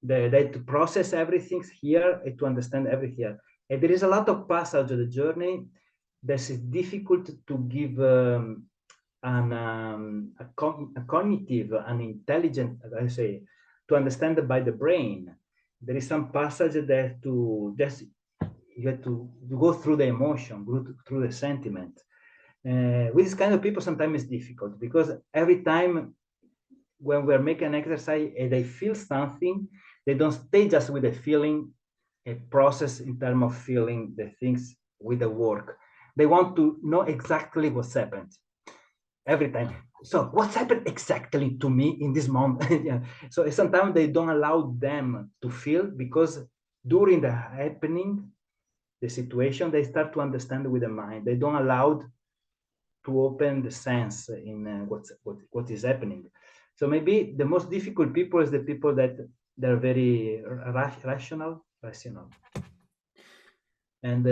They have to process everything here and to understand everything. And there is a lot of passage of the journey that is difficult to give a cognitive, an intelligent, I say, to understand by the brain. There is some passage that you have to go through the emotion, go through the sentiment. With this kind of people, sometimes it's difficult because every time when we're making an exercise and they feel something, they don't stay just with the feeling, a process in terms of feeling the things with the work. They want to know exactly what's happened every time. So what's happened exactly to me in this moment? Yeah. So sometimes they don't allow them to feel because during the happening, the situation, they start to understand with the mind. They don't allow to open the sense in what is happening. So maybe the most difficult people is the people that they're very rational, and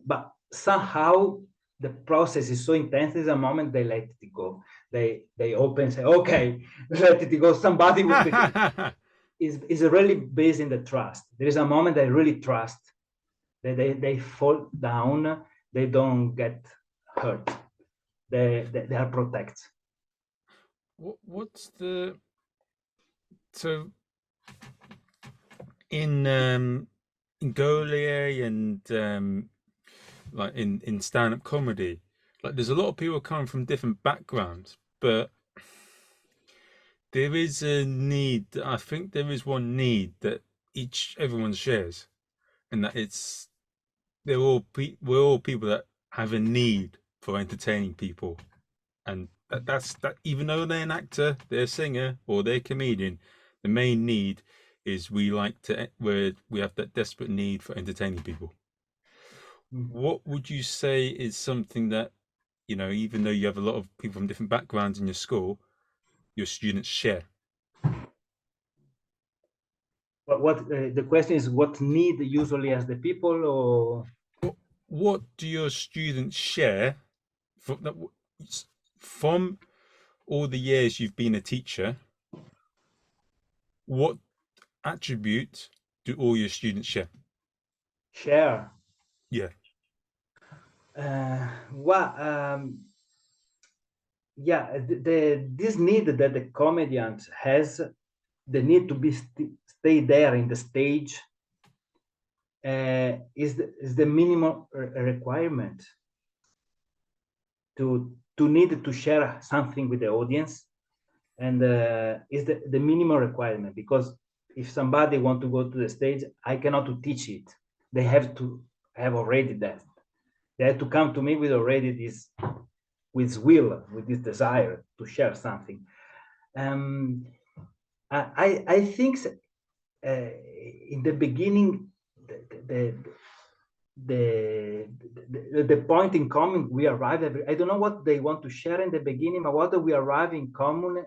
but somehow the process is so intense. There's a moment they let it go. They open, say, okay, let it go. Somebody will is really based in the trust. There is a moment they really trust. They fall down. They don't get hurt. They are protected. What's the so in Goliath and like in stand-up comedy, like there's a lot of people coming from different backgrounds, but there is a need. I think there is one need that everyone shares, and that we're all people that have a need for entertaining people, and that's that. Even though they're an actor, they're a singer, or they're a comedian, the main need is we have that desperate need for entertaining people. What would you say is something that, even though you have a lot of people from different backgrounds in your school, your students share? But what the question is, what need usually as the people, or what do your students share from all the years you've been a teacher, what attribute do all your students share? Share. Yeah. Well, yeah, this need that the comedian has, the need to be stay there in the stage, is the minimum requirement to need to share something with the audience, and is the minimum requirement, because if somebody want to go to the stage, I cannot to teach it. They have to have already that. They have to come to me with already this, with will, with this desire to share something. I think in the beginning, the point in common we arrive at, I don't know what they want to share in the beginning, but what we arrive in common,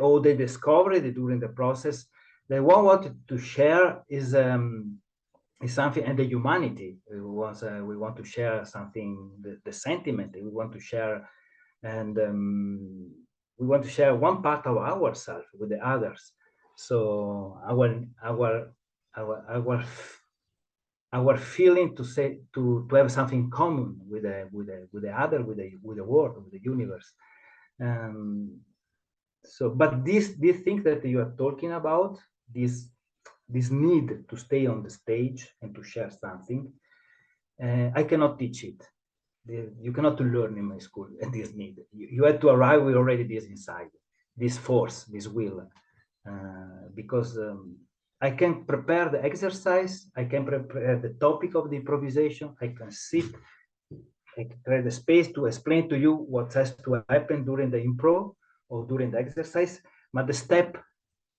or they discovered during the process, they want to share is something, and the humanity. We want to share something, the sentiment we want to share, and we want to share one part of ourselves with the others. So our feeling to say, to have something common with the other, with the world, with the universe. So, but these things that you are talking about, this need to stay on the stage and to share something, I cannot teach it. You cannot learn in my school this need. You had to arrive with already this inside, this force, this will, because I can prepare the exercise, I can prepare the topic of the improvisation, I can sit, I can create the space to explain to you what has to happen during the improv or during the exercise, but the step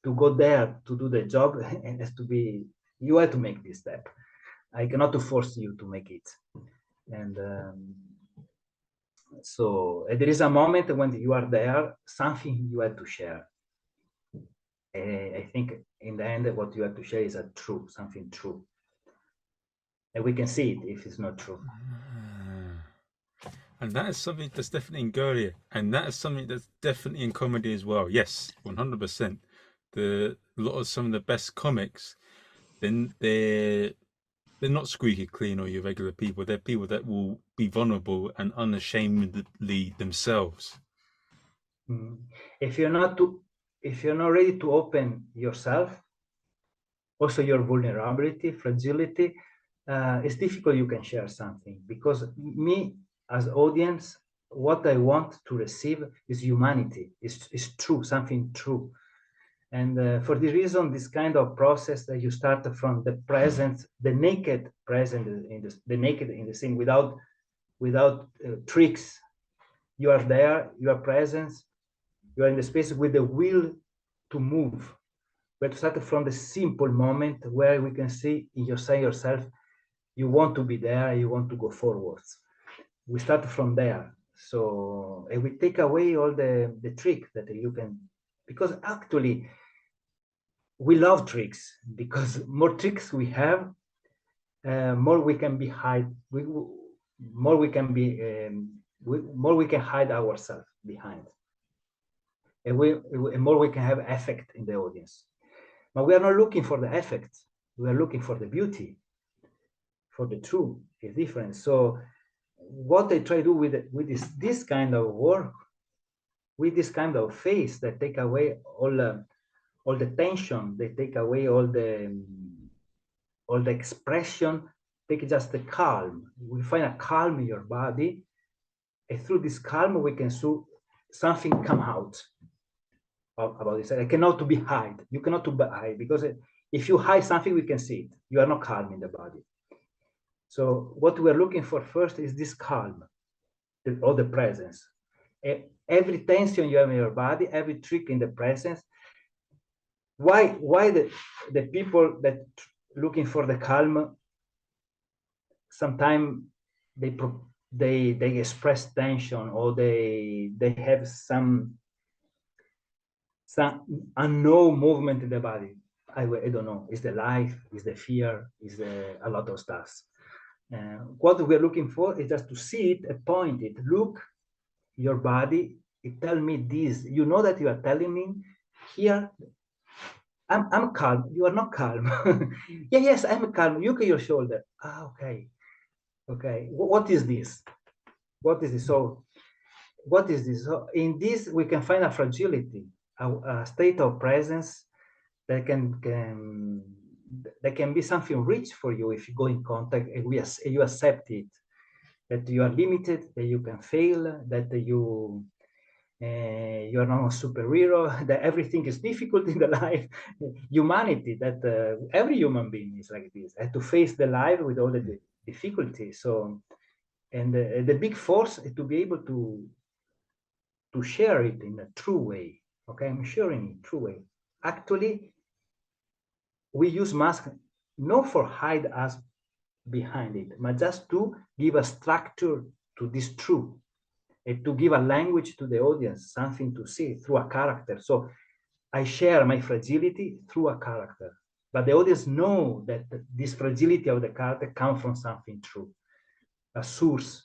to go there to do the job has to be, you have to make this step. I cannot force you to make it. And so there is a moment when you are there, something you have to share. I think in the end, what you have to share is a true, something true. And we can see it if it's not true. And that is something that's definitely in Golia, and that is something that's definitely in comedy as well. Yes, 100%. A lot of some of the best comics, then they're not squeaky clean or your regular people. They're people that will be vulnerable and unashamedly themselves. If you're not ready to open yourself, also your vulnerability, fragility, it's difficult you can share something, because me as audience, what I want to receive is humanity, is true, something true. And for this reason, this kind of process that you start from the present, the naked present the naked in the scene, without tricks. You are there, you are present, you are in the space with the will to move. We have to start from the simple moment where we can see in yourself, you want to be there, you want to go forwards. We start from there. So, and we take away all the trick that you can, because actually we love tricks, because more tricks we have, more we can be hide. More we can be, more we can hide ourselves behind, and more we can have effect in the audience. But we are not looking for the effect. We are looking for the beauty, for the truth. It's different. So what I try to do with this kind of work, with this kind of face that take away all the tension, they take away all the expression, take just the calm. We find a calm in your body, and through this calm we can see something come out about this. I cannot to be hide. You cannot to hide, because if you hide something, we can see it. You are not calm in the body. So what we are looking for first is this calm, or the presence. Every tension you have in your body, every trick in the presence. Why the people that looking for the calm, sometimes they express tension, or they have some unknown movement in the body. I don't know. Is the life? Is the fear? Is a lot of stuff. What we're looking for is just to see it, point it, look your body, it tell me this. You know that you are telling me here, I'm calm. You are not calm. Yeah, yes, I'm calm. You can your shoulder. Ah, okay. Okay. What is this? What is this? So what is this? So in this, we can find a fragility, a state of presence that can be something rich for you if you go in contact and you accept it, that you are limited, that you can fail, that you are not a superhero, that everything is difficult in the life. Humanity, that every human being is like this, and to face the life with all the difficulties. So, and the big force is to be able to share it in a true way. Okay, I'm sharing it true way. Actually, we use mask not for hide us behind it, but just to give a structure to this truth and to give a language to the audience, something to see through a character. So I share my fragility through a character, but the audience know that this fragility of the character comes from something true, a source,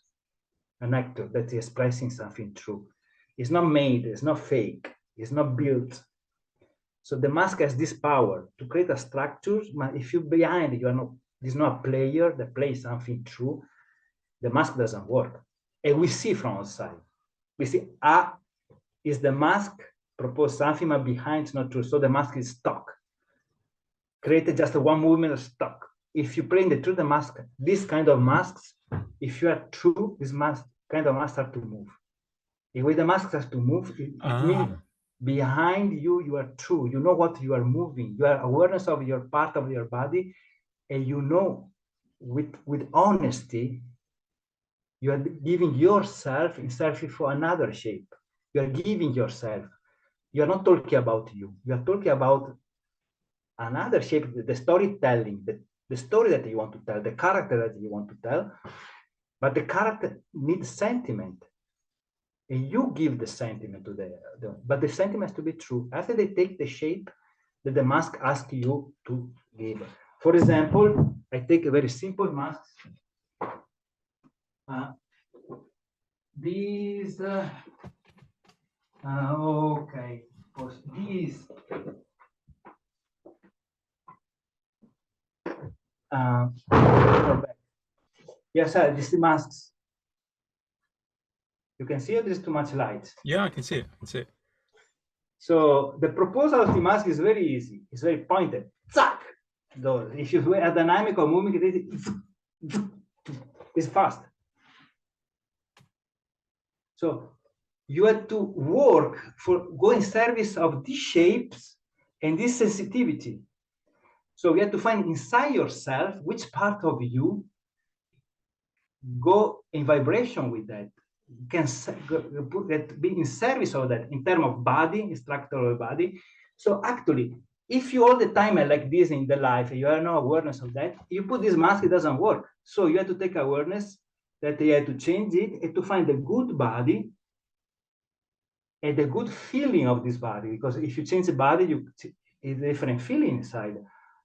an actor that is expressing something true. It's not made, it's not fake, it's not built. So the mask has this power to create a structure, but if you behind you are not, there's not a player that plays something true, the mask doesn't work. And we see from outside. We see, is the mask propose something, but behind it's not true. So the mask is stuck. Created just one movement stuck. If you play in the truth, the mask, this kind of masks, if you are true, this mask kind of masks start to move. If with the mask starts to move, it means behind you, you are true. You know what you are moving. You are awareness of your part of your body, and you know with honesty, you are giving yourself instead for another shape. You are giving yourself. You are not talking about you. You are talking about another shape, the storytelling, the story that you want to tell, the character that you want to tell. But the character needs sentiment. And you give the sentiment to but the sentiment has to be true. After they take the shape that the mask asks you to give. For example, I take a very simple mask. These, okay, these, yes, these masks. You can see it, there's too much light. Yeah, I can see it. I can see it. So the proposal of the mask is very easy. It's very pointed. Zack! Though if you do a dynamic or moving, it's fast. So you have to work for go in service of these shapes and this sensitivity. So we have to find inside yourself which part of you go in vibration with that. You can put that be in service of that in terms of body, structure of body. So actually, if you all the time are like this in the life, you have no awareness of that, you put this mask, it doesn't work. So you have to take awareness that you have to change it and to find the good body and the good feeling of this body. Because if you change the body, you it's a different feeling inside.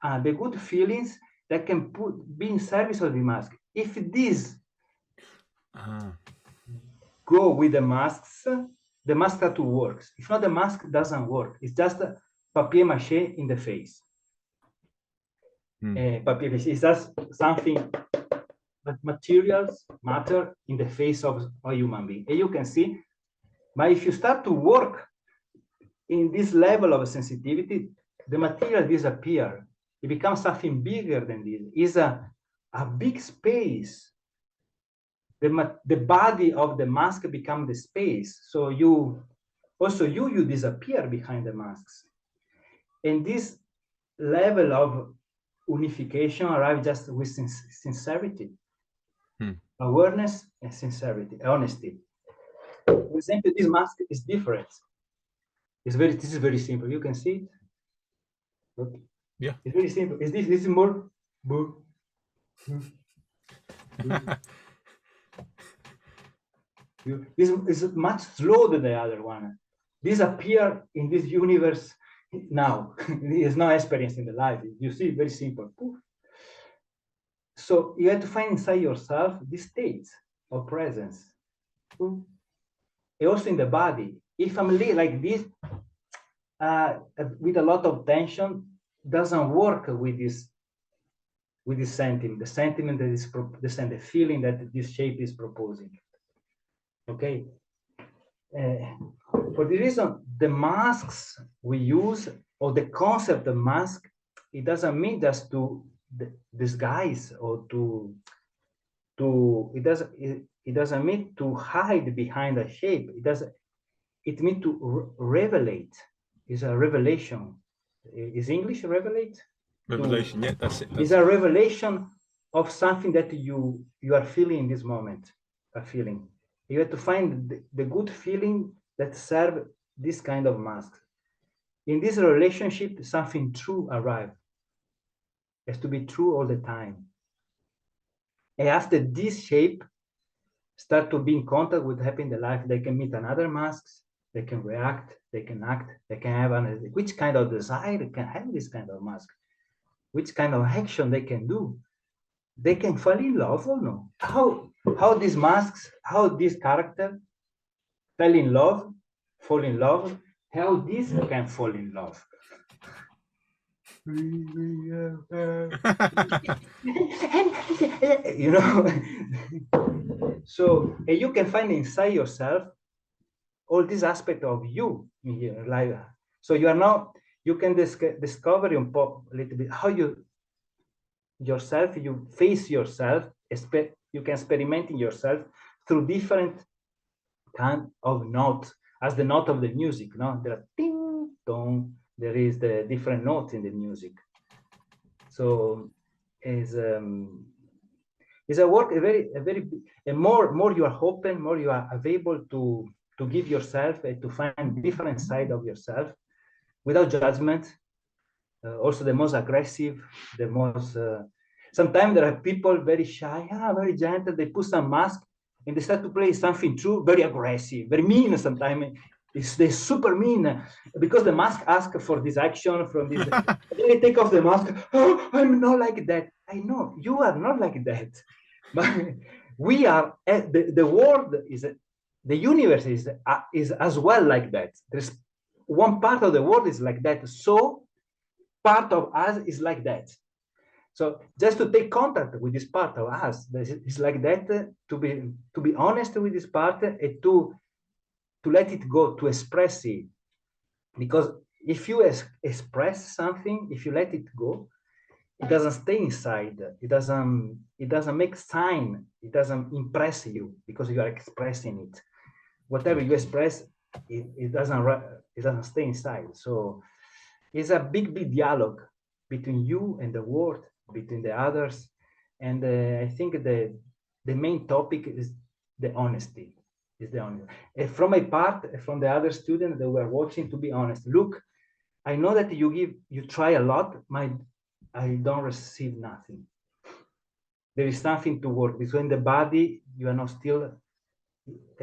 The good feelings that can be in service of the mask. If this go with the masks, the mask has to work. If not, the mask doesn't work. It's just papier mâché in the face. Papier mâché is just something, but materials matter in the face of a human being. And you can see, but if you start to work in this level of sensitivity, the material disappears. It becomes something bigger than this. It's a big space. The body of the mask becomes the space. So you disappear behind the masks. And this level of unification arrives just with sincerity, awareness and sincerity, honesty. For example, this mask is different. This is very simple. You can see it. Okay. Yeah. It's very simple. This is more. This is much slower than the other one. This appear in this universe now. There's no experience in the life. You see, very simple. So you have to find inside yourself this state of presence. and also in the body. If I'm like this, with a lot of tension, doesn't work with this sentiment, the sentiment that is the feeling that this shape is proposing. Okay. For the reason, the masks we use, or the concept of mask, it doesn't mean just to disguise or it doesn't mean to hide behind a shape. It means to revelate. It's a revelation. Is English revelate? Revelation, yeah, that's it. It's a revelation of something that you are feeling in this moment, a feeling. You have to find the good feeling that serve this kind of mask. In this relationship, something true arrives. It has to be true all the time. And after this shape start to be in contact with happen in the life, they can meet another masks, they can react, they can act, they can have which kind of desire can have this kind of mask, which kind of action they can do. They can fall in love or no? How these masks, how this character fall in love, how this can fall in love. You know. So you can find inside yourself all this aspect of you in your life. So you are now, you can discover a little bit how you face yourself, you can experiment in yourself through different kind of notes, as the note of the music. No, there are ding dong, there is the different notes in the music. So is a work more you are open, more you are available to give yourself and to find different side of yourself without judgment. Also the most aggressive, the most sometimes there are people very shy, very gentle, they put some mask and they start to play something true, very aggressive, very mean. Sometimes they're super mean because the mask asks for this action from this. They take off the mask. Oh, I'm not like that. I know you are not like that, but we are. The world is, the universe is as well like that. There's one part of the world is like that. So part of us is like that. So just to take contact with this part of us, it's like that, to be honest with this part and to let it go, to express it. Because if you express something, if you let it go, it doesn't stay inside. It doesn't make sign. It doesn't impress you because you are expressing it. Whatever you express, it doesn't stay inside. So it's a big dialogue between you and the world, between the others. And I think the main topic is the honesty. From my part, from the other students that were watching, to be honest, look, I know that you try a lot, I don't receive nothing. There is something to work between the body, you are not still.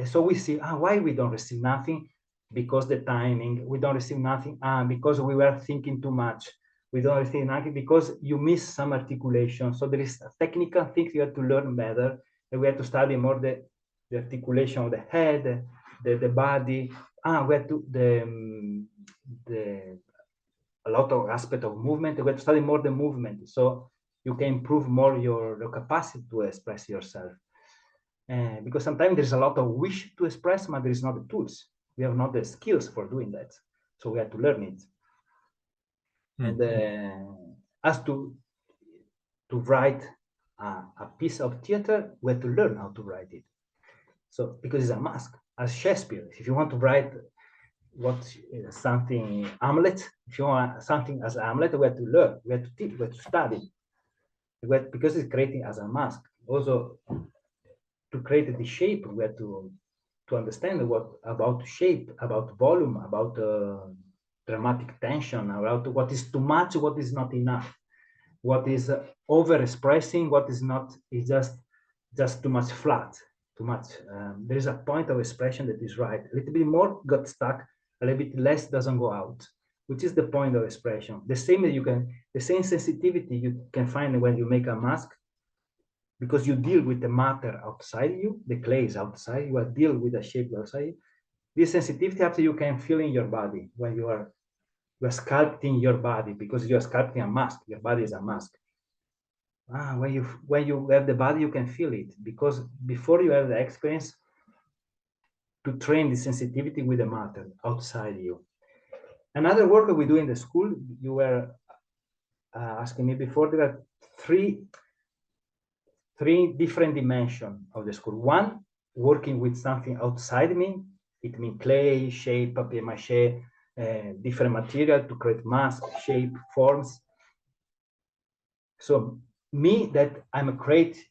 So we see, why we don't receive nothing? Because the timing, we don't receive nothing, because we were thinking too much. We don't receive nothing because you miss some articulation. So there is technical things you have to learn better, and we have to study more the articulation of the head, the body. We have to a lot of aspect of movement. We have to study more the movement, so you can improve more your capacity to express yourself. Because sometimes there's a lot of wish to express, but there is not the tools. We have not the skills for doing that, so we have to learn it. And as to write a piece of theater, we have to learn how to write it. So because it's a mask, as Shakespeare, if you want to write something Hamlet, if you want something as Hamlet, we have to learn, we have to teach, we have to study, because it's creating as a mask. Also, to create the shape, we have to understand about shape, about volume, about dramatic tension, about what is too much, what is not enough, what is over expressing, what is not, is just too much flat, too much. There is a point of expression that is right. A little bit more got stuck, a little bit less doesn't go out, which is the point of expression. The same sensitivity you can find when you make a mask, because you deal with the matter outside you, the clay is outside, you are dealing with the shape outside. This sensitivity after you can feel in your body when you are sculpting your body, because you are sculpting a mask. Your body is a mask. When you have the body, you can feel it, because before you have the experience to train the sensitivity with the matter outside you. Another work that we do in the school, you were asking me before, there are three different dimensions of the school. One, working with something outside me. It means clay, shape, papier-mâché, different material to create masks, shape, forms. So me, that I'm a create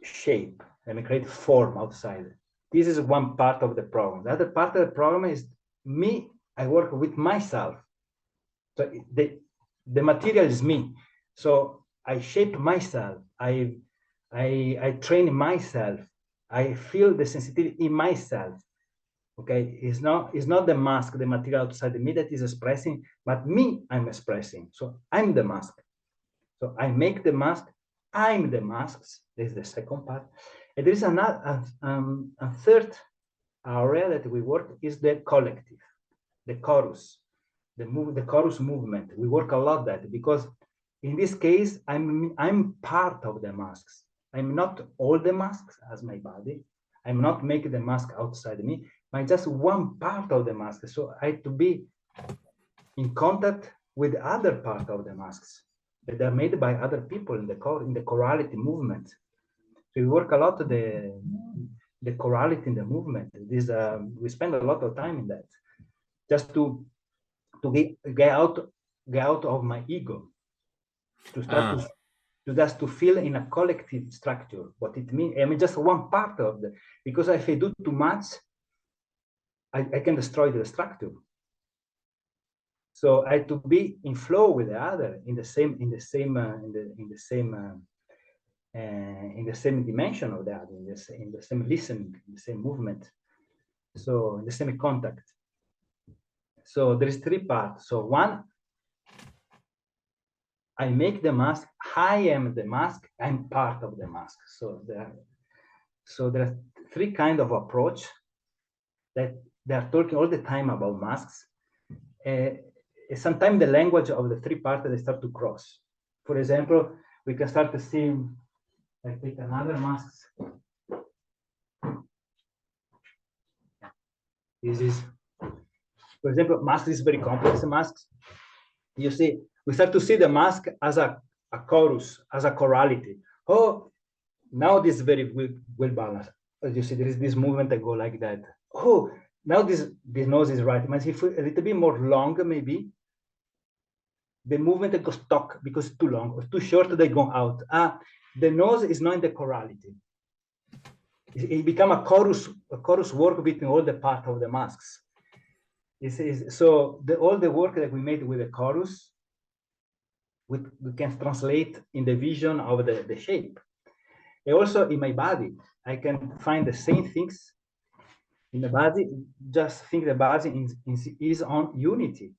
shape, I'm a create form outside. This is one part of the program. The other part of the program is me, I work with myself. So the material is me. So I shape myself. I train myself. I feel the sensitivity in myself. Okay, it's not the mask, the material outside me that is expressing, but me, I'm expressing. So I'm the mask. So I make the mask. I'm the masks. This is the second part. And there is another a third area that we work is the collective, the chorus, the chorus movement. We work a lot that, because in this case I'm part of the masks. I'm not all the masks as my body. I'm not making the mask outside me, but just one part of the mask. So I have to be in contact with other part of the masks that are made by other people in the chorality movement. So we work a lot the chorality in the movement. This we spend a lot of time in that, just to get out of my ego, to start to just to feel in a collective structure what it means. I mean, just one part of the, because if I do too much, I can destroy the structure. So I have to be in flow with the other, in the same dimension of the other, in the same listening, in the same movement, so in the same contact. So there is three parts. So one, I make the mask. I am the mask. I'm part of the mask. So there are three kind of approach that they are talking all the time about masks. Sometimes the language of the three parts, they start to cross. For example, we can start to see, I take another mask. This is, for example, mask is very complex masks. You see, we start to see the mask as a chorus, as a chorality. Oh, now this is very well balanced. As you see, there is this movement that go like that. Oh, now this nose is right. But if a little bit more long, maybe the movement that goes stuck because it's too long or too short, they go out. The nose is not in the chorality. It become a chorus work between all the part of the masks. So all the work that we made with the chorus, we can translate in the vision of the shape. And also in my body, I can find the same things in the body, just think the body is on unity.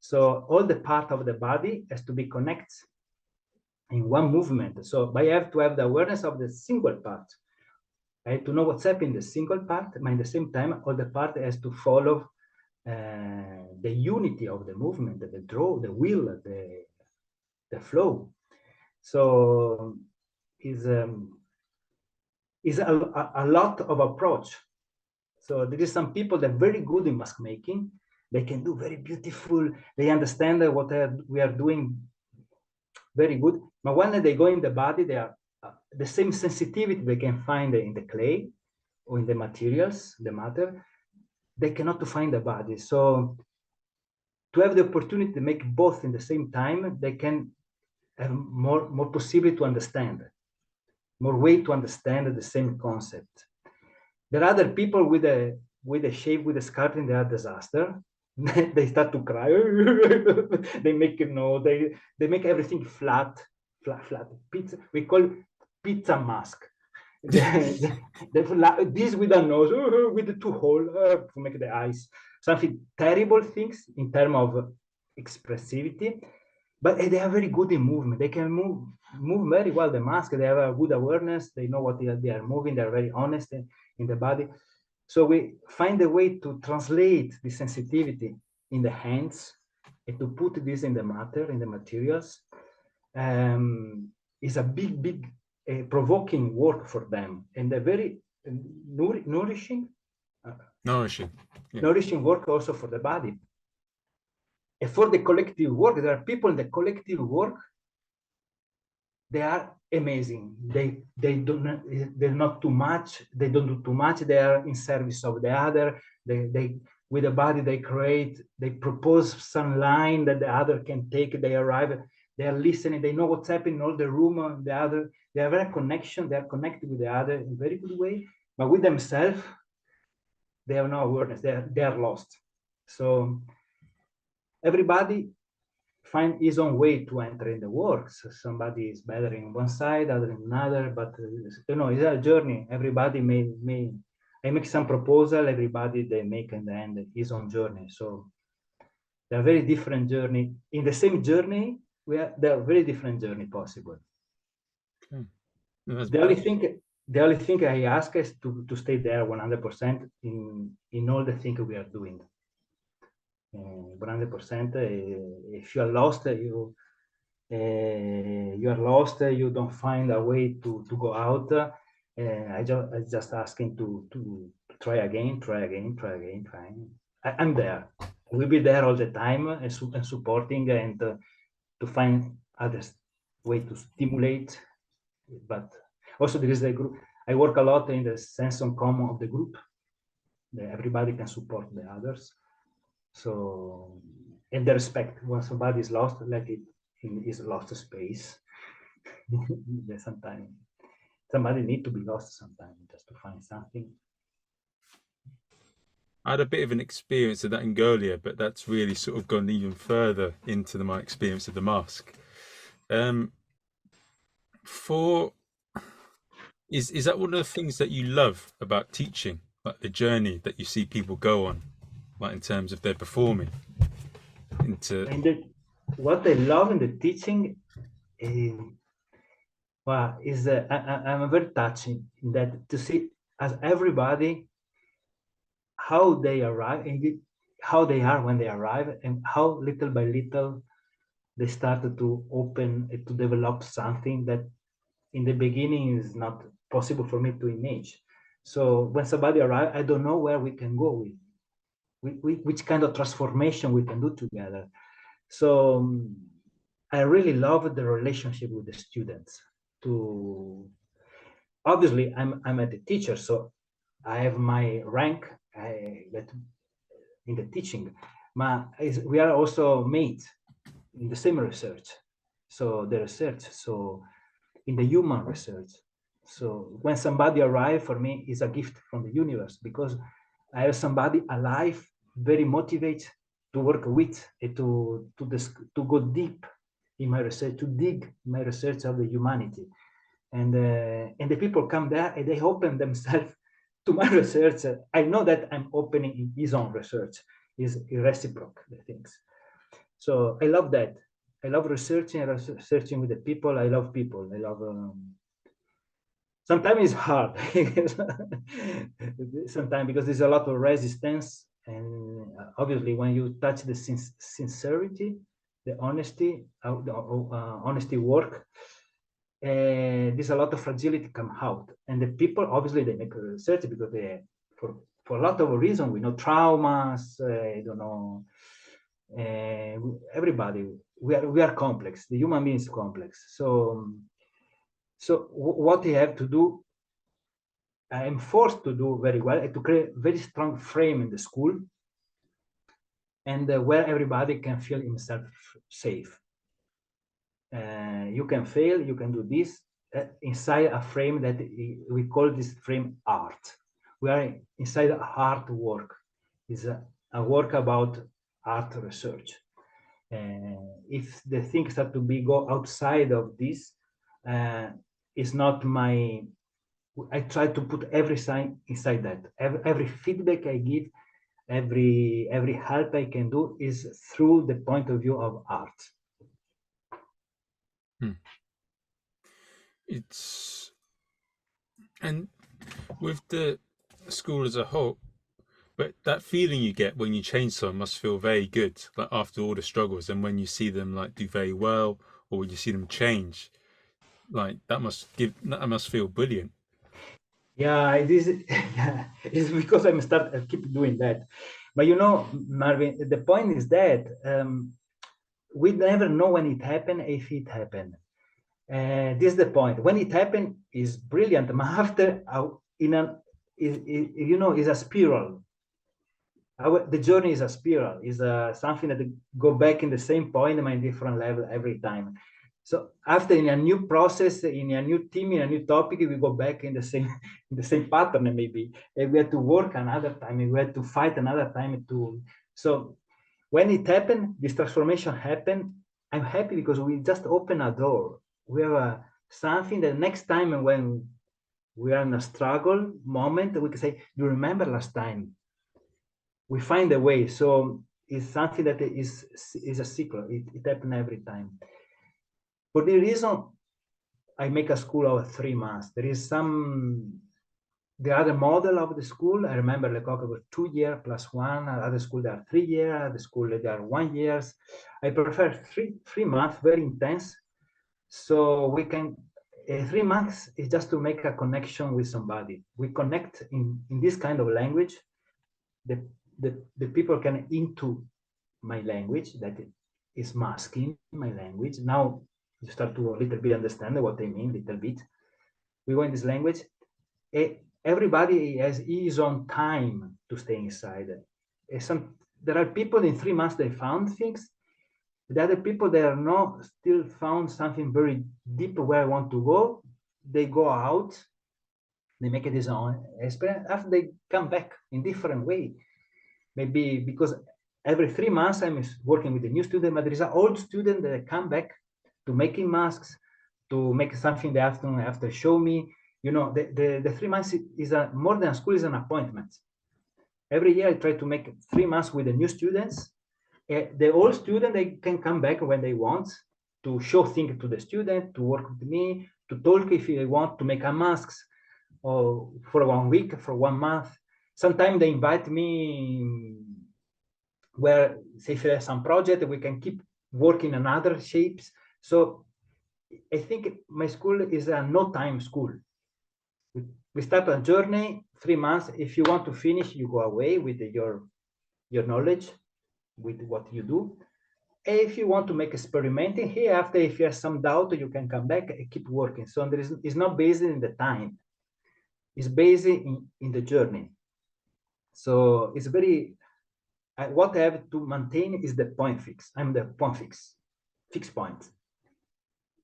So all the part of the body has to be connected in one movement. So I have to have the awareness of the single part. I have to know what's happening in the single part, but at the same time, all the part has to follow the unity of the movement, the draw, the will, the flow. So is a lot of approach. So there is some people that are very good in mask making. They can do very beautiful. They understand what we are doing very good. But when they go in the body, they are the same sensitivity they can find in the clay or in the materials, the matter. They cannot find the body. So to have the opportunity to make both in the same time, they can have more possibility to understand, more way to understand the same concept. There are other people with a shape, with a sculpting, they are disaster. They start to cry. They make they make everything flat. Pizza, we call pizza mask. This with a nose, with the two hole to make the eyes. Something terrible things in terms of expressivity, but they are very good in movement. They can move very well. The mask, they have a good awareness. They know what they are moving. They're very honest in the body. So we find a way to translate the sensitivity in the hands and to put this in the matter, in the materials. Is a big, provoking work for them, and a very nourishing, Nourishing. Yeah. nourishing work also for the body. And for the collective work, there are people in the collective work, they are amazing. They do not, they're not too much, they don't do too much, they are in service of the other. They with the body they create, they propose some line that the other can take, they arrive, they are listening, they know what's happening in all the room, the other, they are very connection, they are connected with the other in a very good way, but with themselves, they have no awareness, they are lost. So everybody find his own way to enter in the works. Somebody is better in one side, other in another, but it's a journey. Everybody may I make some proposal, everybody they make in the end his own journey. So they're very different journey. In the same journey, there are very different journey possible. Okay. The only thing I ask is to stay there 100% in all the things we are doing. 100%. If you are lost, you are lost, you don't find a way to go out. I just asking to try again. I'm there. I will be there all the time and supporting and to find others way to stimulate. But also there is a group. I work a lot in the sense of common of the group. Everybody can support the others. So, and the respect, when somebody is lost, let it in his lost space. Sometimes somebody need to be lost sometimes just to find something. I had a bit of an experience of that in Golia, but that's really sort of gone even further into my experience of the mask. Is that one of the things that you love about teaching, like the journey that you see people go on, like in terms of their performing into? And what I love in the teaching is I'm very touching in that to see as everybody how they arrive and how they are when they arrive and how little by little they started to open to develop something that in the beginning is not possible for me to imagine. So when somebody arrives, I don't know where we can go with which kind of transformation we can do together. So I really love the relationship with the students. Obviously I'm a teacher, so I have my rank that in the teaching, but we are also mates in the same research. So the research, so in the human research. So when somebody arrives for me is a gift from the universe because I have somebody alive, very motivated to work with and to go deep in my research, to dig my research of the humanity. And the people come there and they open themselves to my research. I know that I'm opening his own research. Is reciprocal, the things. So I love that. I love researching with the people. I love people. I love. Sometimes it's hard. Sometimes because there's a lot of resistance, and obviously when you touch the sincerity, the honesty, honesty work, there's a lot of fragility come out, and the people obviously they make research because they for a lot of reasons we know traumas. I don't know. Everybody we are complex. The human being is complex. So what you have to do, I am forced to do very well, to create a very strong frame in the school, and where everybody can feel himself safe. You can fail, you can do this inside a frame that we call this frame art. We are inside art work. It's a work about art research. If the things have to go outside of this, it's not my. I try to put every sign inside that. Every feedback I give, every help I can do is through the point of view of art. It's and with the school as a whole, but that feeling you get when you change someone must feel very good, like after all the struggles, and when you see them like do very well, or when you see them change, like that must feel brilliant. Yeah, it is. Yeah, it's because I keep doing that. But Marvin, the point is that we never know when it happened, if it happened. This is the point. When it happened, is brilliant. But after, in an, is a spiral. The journey is a spiral. Is something that go back in the same point, but in different level every time. So after in a new process, in a new team, in a new topic, we go back in the same in the same pattern maybe. And we had to work another time. We had to fight another time to. So when it happened, this transformation happened. I'm happy because we just open a door. We have something that next time when we are in a struggle moment, we can say, "You remember last time?" We find a way. So it's something that is a cycle. It happens every time. For the reason I make a school of 3 months. There is the other model of the school. I remember Lecoq was 2 years plus one. Other school they are 3 years. Other school they are 1 year. I prefer three months, very intense. So we can 3 months is just to make a connection with somebody. We connect in this kind of language. The people can into my language that is masking my language. Now you start to a little bit understand what I mean, little bit. We go in this language. Everybody has his own time to stay inside. There are people in 3 months they found things. The other people they are not still found something very deep where I want to go. They go out, they make it his own experience. After they come back in different way. Maybe because every 3 months I'm working with a new student, but there is an old student that come back to making masks, to make something the afternoon after show me. The 3 months is more than a school, is an appointment. Every year I try to make 3 months with the new students. The old student, they can come back when they want to show things to the student, to work with me, to talk if they want to make a masks or for 1 week, for 1 month. Sometimes they invite me where, say, if there's some project, we can keep working on other shapes. So I think my school is a no-time school. We start a journey, 3 months. If you want to finish, you go away with your knowledge, with what you do. And if you want to make experimenting here, after if you have some doubt, you can come back and keep working. So it's not based in the time. It's based in the journey. So it's very, what I have to maintain is the point fix. I'm the point fixed point.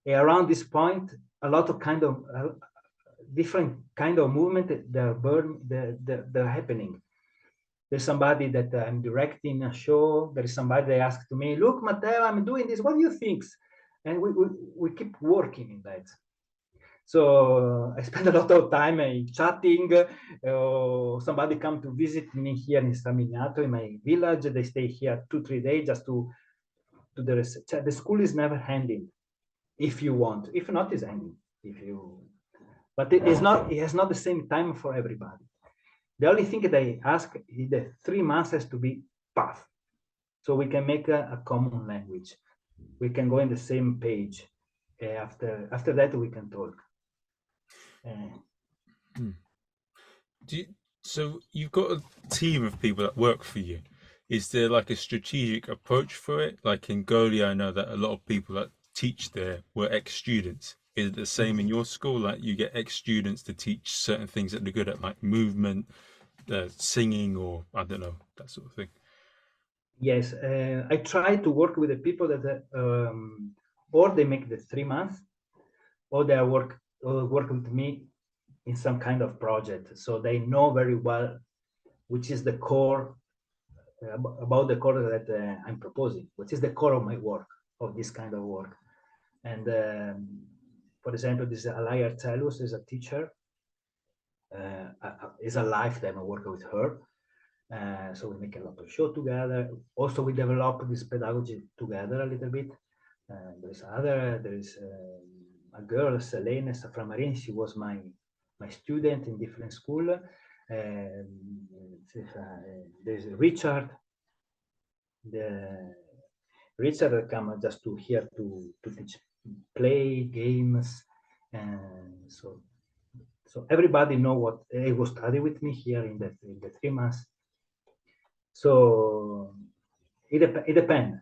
And around this point, a lot of kind of different kind of movement they're happening. There's somebody that I'm directing a show. There is somebody that asks to me, "Look, Matteo, I'm doing this. What do you think?" And we keep working in that. So I spend a lot of time chatting. Somebody come to visit me here in San Miniato, in my village. They stay here 2-3 days just to the research. The school is never ending. If you want, if not, it's ending. But it is not. It has not the same time for everybody. The only thing that I ask is that 3 months has to be path, so we can make a common language. We can go in the same page. After that, we can talk. So you've got a team of people that work for you. Is there like a strategic approach for it? Like in Goli, I know that a lot of people that teach there were ex-students. Is it the same in your school? Like you get ex-students to teach certain things that they're good at, like movement, singing, or I don't know, that sort of thing. Yes, I try to work with the people that or they make the 3 months, or they work with me in some kind of project, so they know very well which is the core about the core that I'm proposing, which is the core of my work, of this kind of work. And for example, this Atelier is a teacher. It's a lifetime I work with her. So we make a lot of show together. Also, we develop this pedagogy together a little bit. There is a girl, Selene Saframarin. She was my student in different school. There's Richard. Richard come just to here to teach, play games, and so everybody know what he will study with me here in the 3 months. So it depend,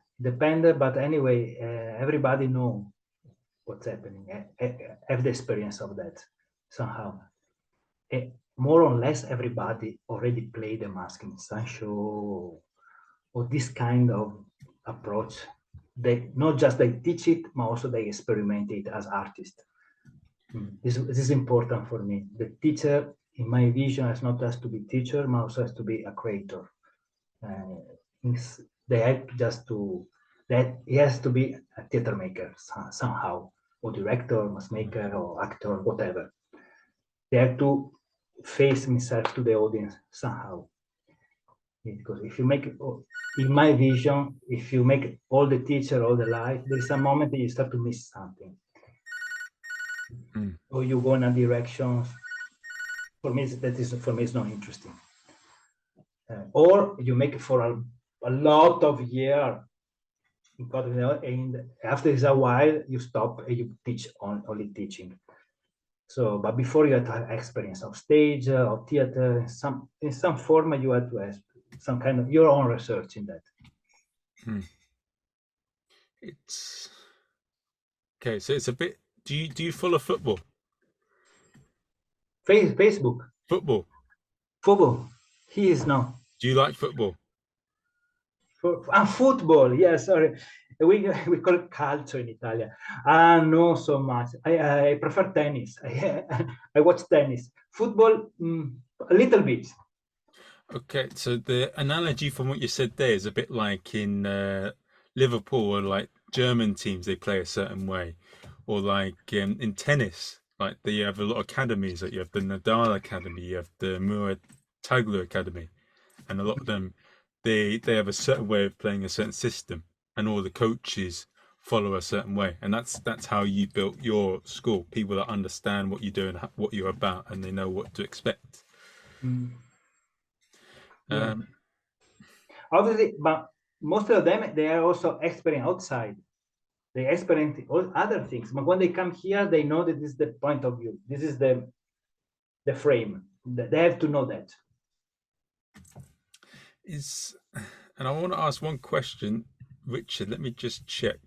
but anyway, everybody know what's happening, have the experience of that somehow. More or less everybody already played the mask in Sancho or this kind of approach. They not just they teach it, but also they experiment it as artists. This is important for me. The teacher, in my vision, has not just to be teacher, but also has to be a creator. They have just to that he has to be a theater maker somehow, or director, mask maker, or actor, whatever. They have to face himself to the audience somehow. Because if you make, in my vision, if you make all the teacher all the life, there's a moment that you start to miss something. Or you go in a direction. For me, it's not interesting. Or you make it for a lot of years, and after a while you stop and you teach only teaching. So, but before you have to have experience of stage or theater, in some form you have to have some kind of your own research in that. It's okay. So it's a bit. Do you follow football? Facebook. Football. He is now. Do you like football? Football, yes. Sorry, we call it calcio in Italia. No, so much. I prefer tennis. I watch tennis. Football, a little bit. Okay, so the analogy from what you said there is a bit like in Liverpool, or like German teams, they play a certain way, or like in tennis, like you have a lot of academies. Like you have the Nadal Academy, you have the Murat Taglu Academy, and a lot of them they have a certain way of playing a certain system, and all the coaches follow a certain way, and that's how you built your school. People that understand what you do and what you're about, and they know what to expect. Yeah. Obviously, but most of them, they are also experiencing outside. They experience all other things, but when they come here, they know that this is the point of view. This is the frame. They have to know that. And I want to ask one question, Richard. Let me just check,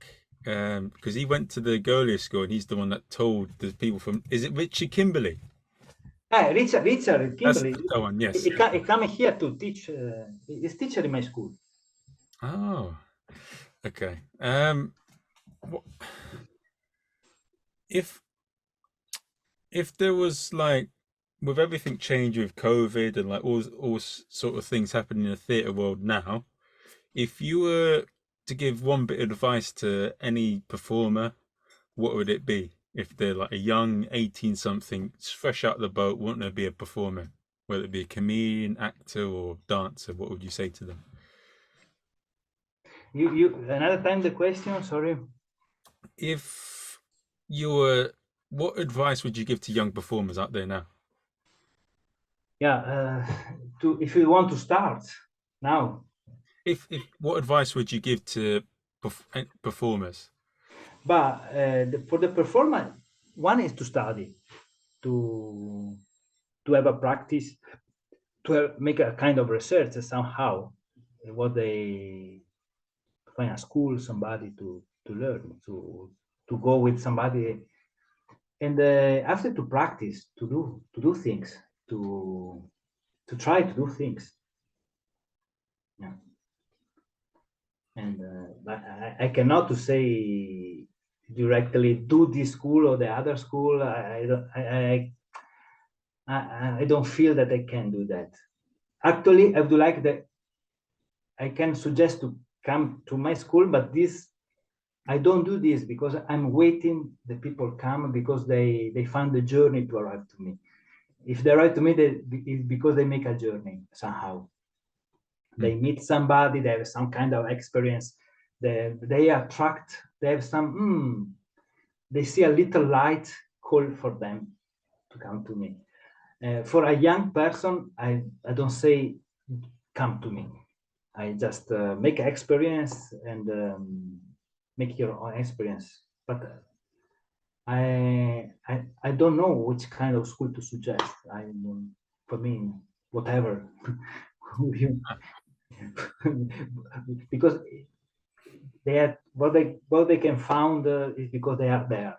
because he went to the Golia school, and he's the one that told the people from. Is it Richard Kimberley? Richard Kimberley. That's the one, yes. He come here to teach. He's teacher in my school. Oh, okay. If there was, like, with everything changing with COVID and like all sort of things happening in the theatre world now, if you were to give one bit of advice to any performer, what would it be? If they're like a young 18-something, fresh out of the boat, wanting to be a performer, whether it be a comedian, actor, or dancer, what would you say to them? You another time the question, sorry. If you were, what advice would you give to young performers out there now? Yeah, if you want to start now. If what advice would you give to performers? But for the performer, one is to study, to have a practice, to make a kind of research somehow, what they find a school, somebody to learn, to go with somebody, and after to practice, to do things, to try to do things. Yeah. And I cannot to say directly do this school or the other school. I don't feel that I can do that. Actually, I would like that. I can suggest to come to my school, but this I don't do this because I'm waiting the people come because they find the journey to arrive to me. If they arrive to me, it's because they make a journey somehow. They meet somebody, they have some kind of experience, they attract, they have some, they see a little light call for them to come to me. For a young person, I don't say come to me. I just make experience and make your own experience. But I don't know which kind of school to suggest. For me, whatever. Because they are what they can found is because they are there.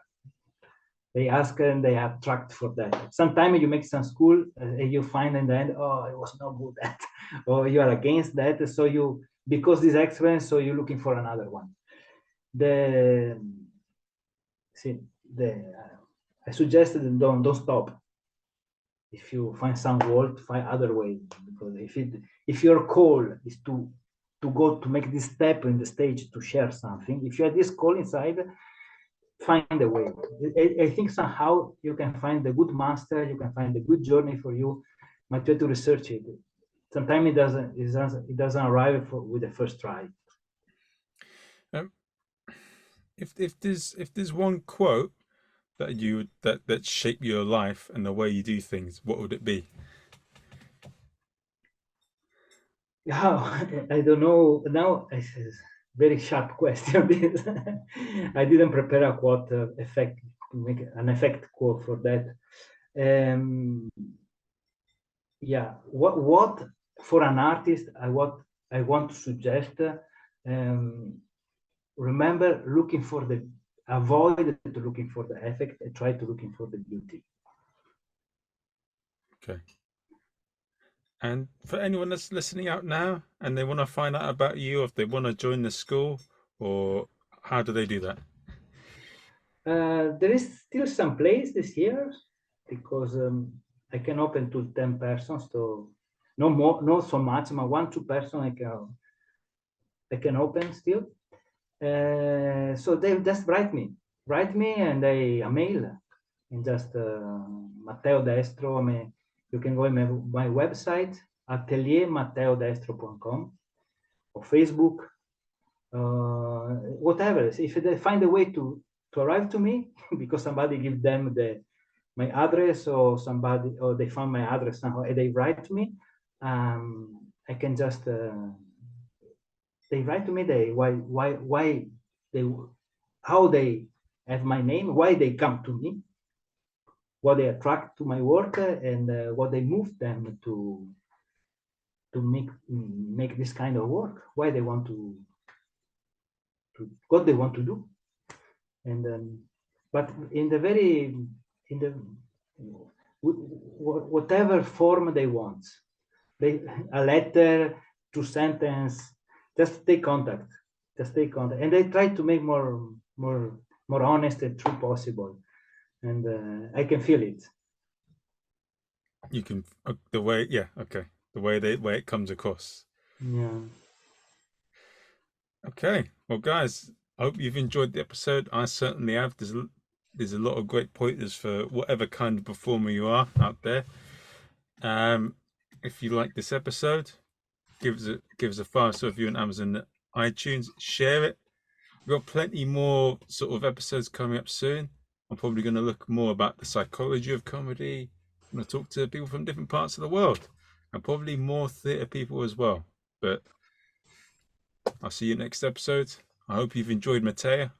They ask and they attract for that. Sometimes you make some school and you find in the end, oh, it was not good that, or you are against that. So you, because this experience, so you're looking for another one. The see the I suggested don't stop. If you find some world, find other way, because if your call is to go to make this step in the stage to share something, if you have this call inside, find a way. I think somehow you can find a good master, you can find a good journey for you, but you have to research it. Sometimes it doesn't arrive with the first try. If there's one quote that shaped your life and the way you do things, what would it be? Yeah, I don't know. Now it's a very sharp question. I didn't prepare a quote effect to make an effect quote for that. Yeah, what for an artist, what I want to suggest. Remember looking for avoid looking for the effect and try to looking for the beauty. Okay. And for anyone that's listening out now and they want to find out about you, or if they want to join the school, or how do they do that? There is still some place this year because I can open to 10 persons, so no more, not so much, but 1-2 person I can open still. So they just write me and a mail and just Matteo Destro. I mean, you can go in my website, Atelier matteodestro.com, or Facebook, whatever. If they find a way to arrive to me because somebody give them my address, or they found my address somehow and they write to me, I can just they write to me why they how they have my name, why they come to me, what they attract to my work, and what they move them to make this kind of work, why they want to what they want to do. And but in the whatever form they want, a letter, 2 sentence, just take contact, and they try to make more honest and true possible, and I can feel it. You can the way, yeah, okay, the way it comes across. Yeah. Okay, well, guys, I hope you've enjoyed the episode. I certainly have. There's a lot of great pointers for whatever kind of performer you are out there. If you like this episode, give us a 5-star review on Amazon, iTunes. Share it. We've got plenty more sort of episodes coming up soon. I'm probably going to look more about the psychology of comedy. I'm going to talk to people from different parts of the world, and probably more theatre people as well. But I'll see you next episode. I hope you've enjoyed, Matteo.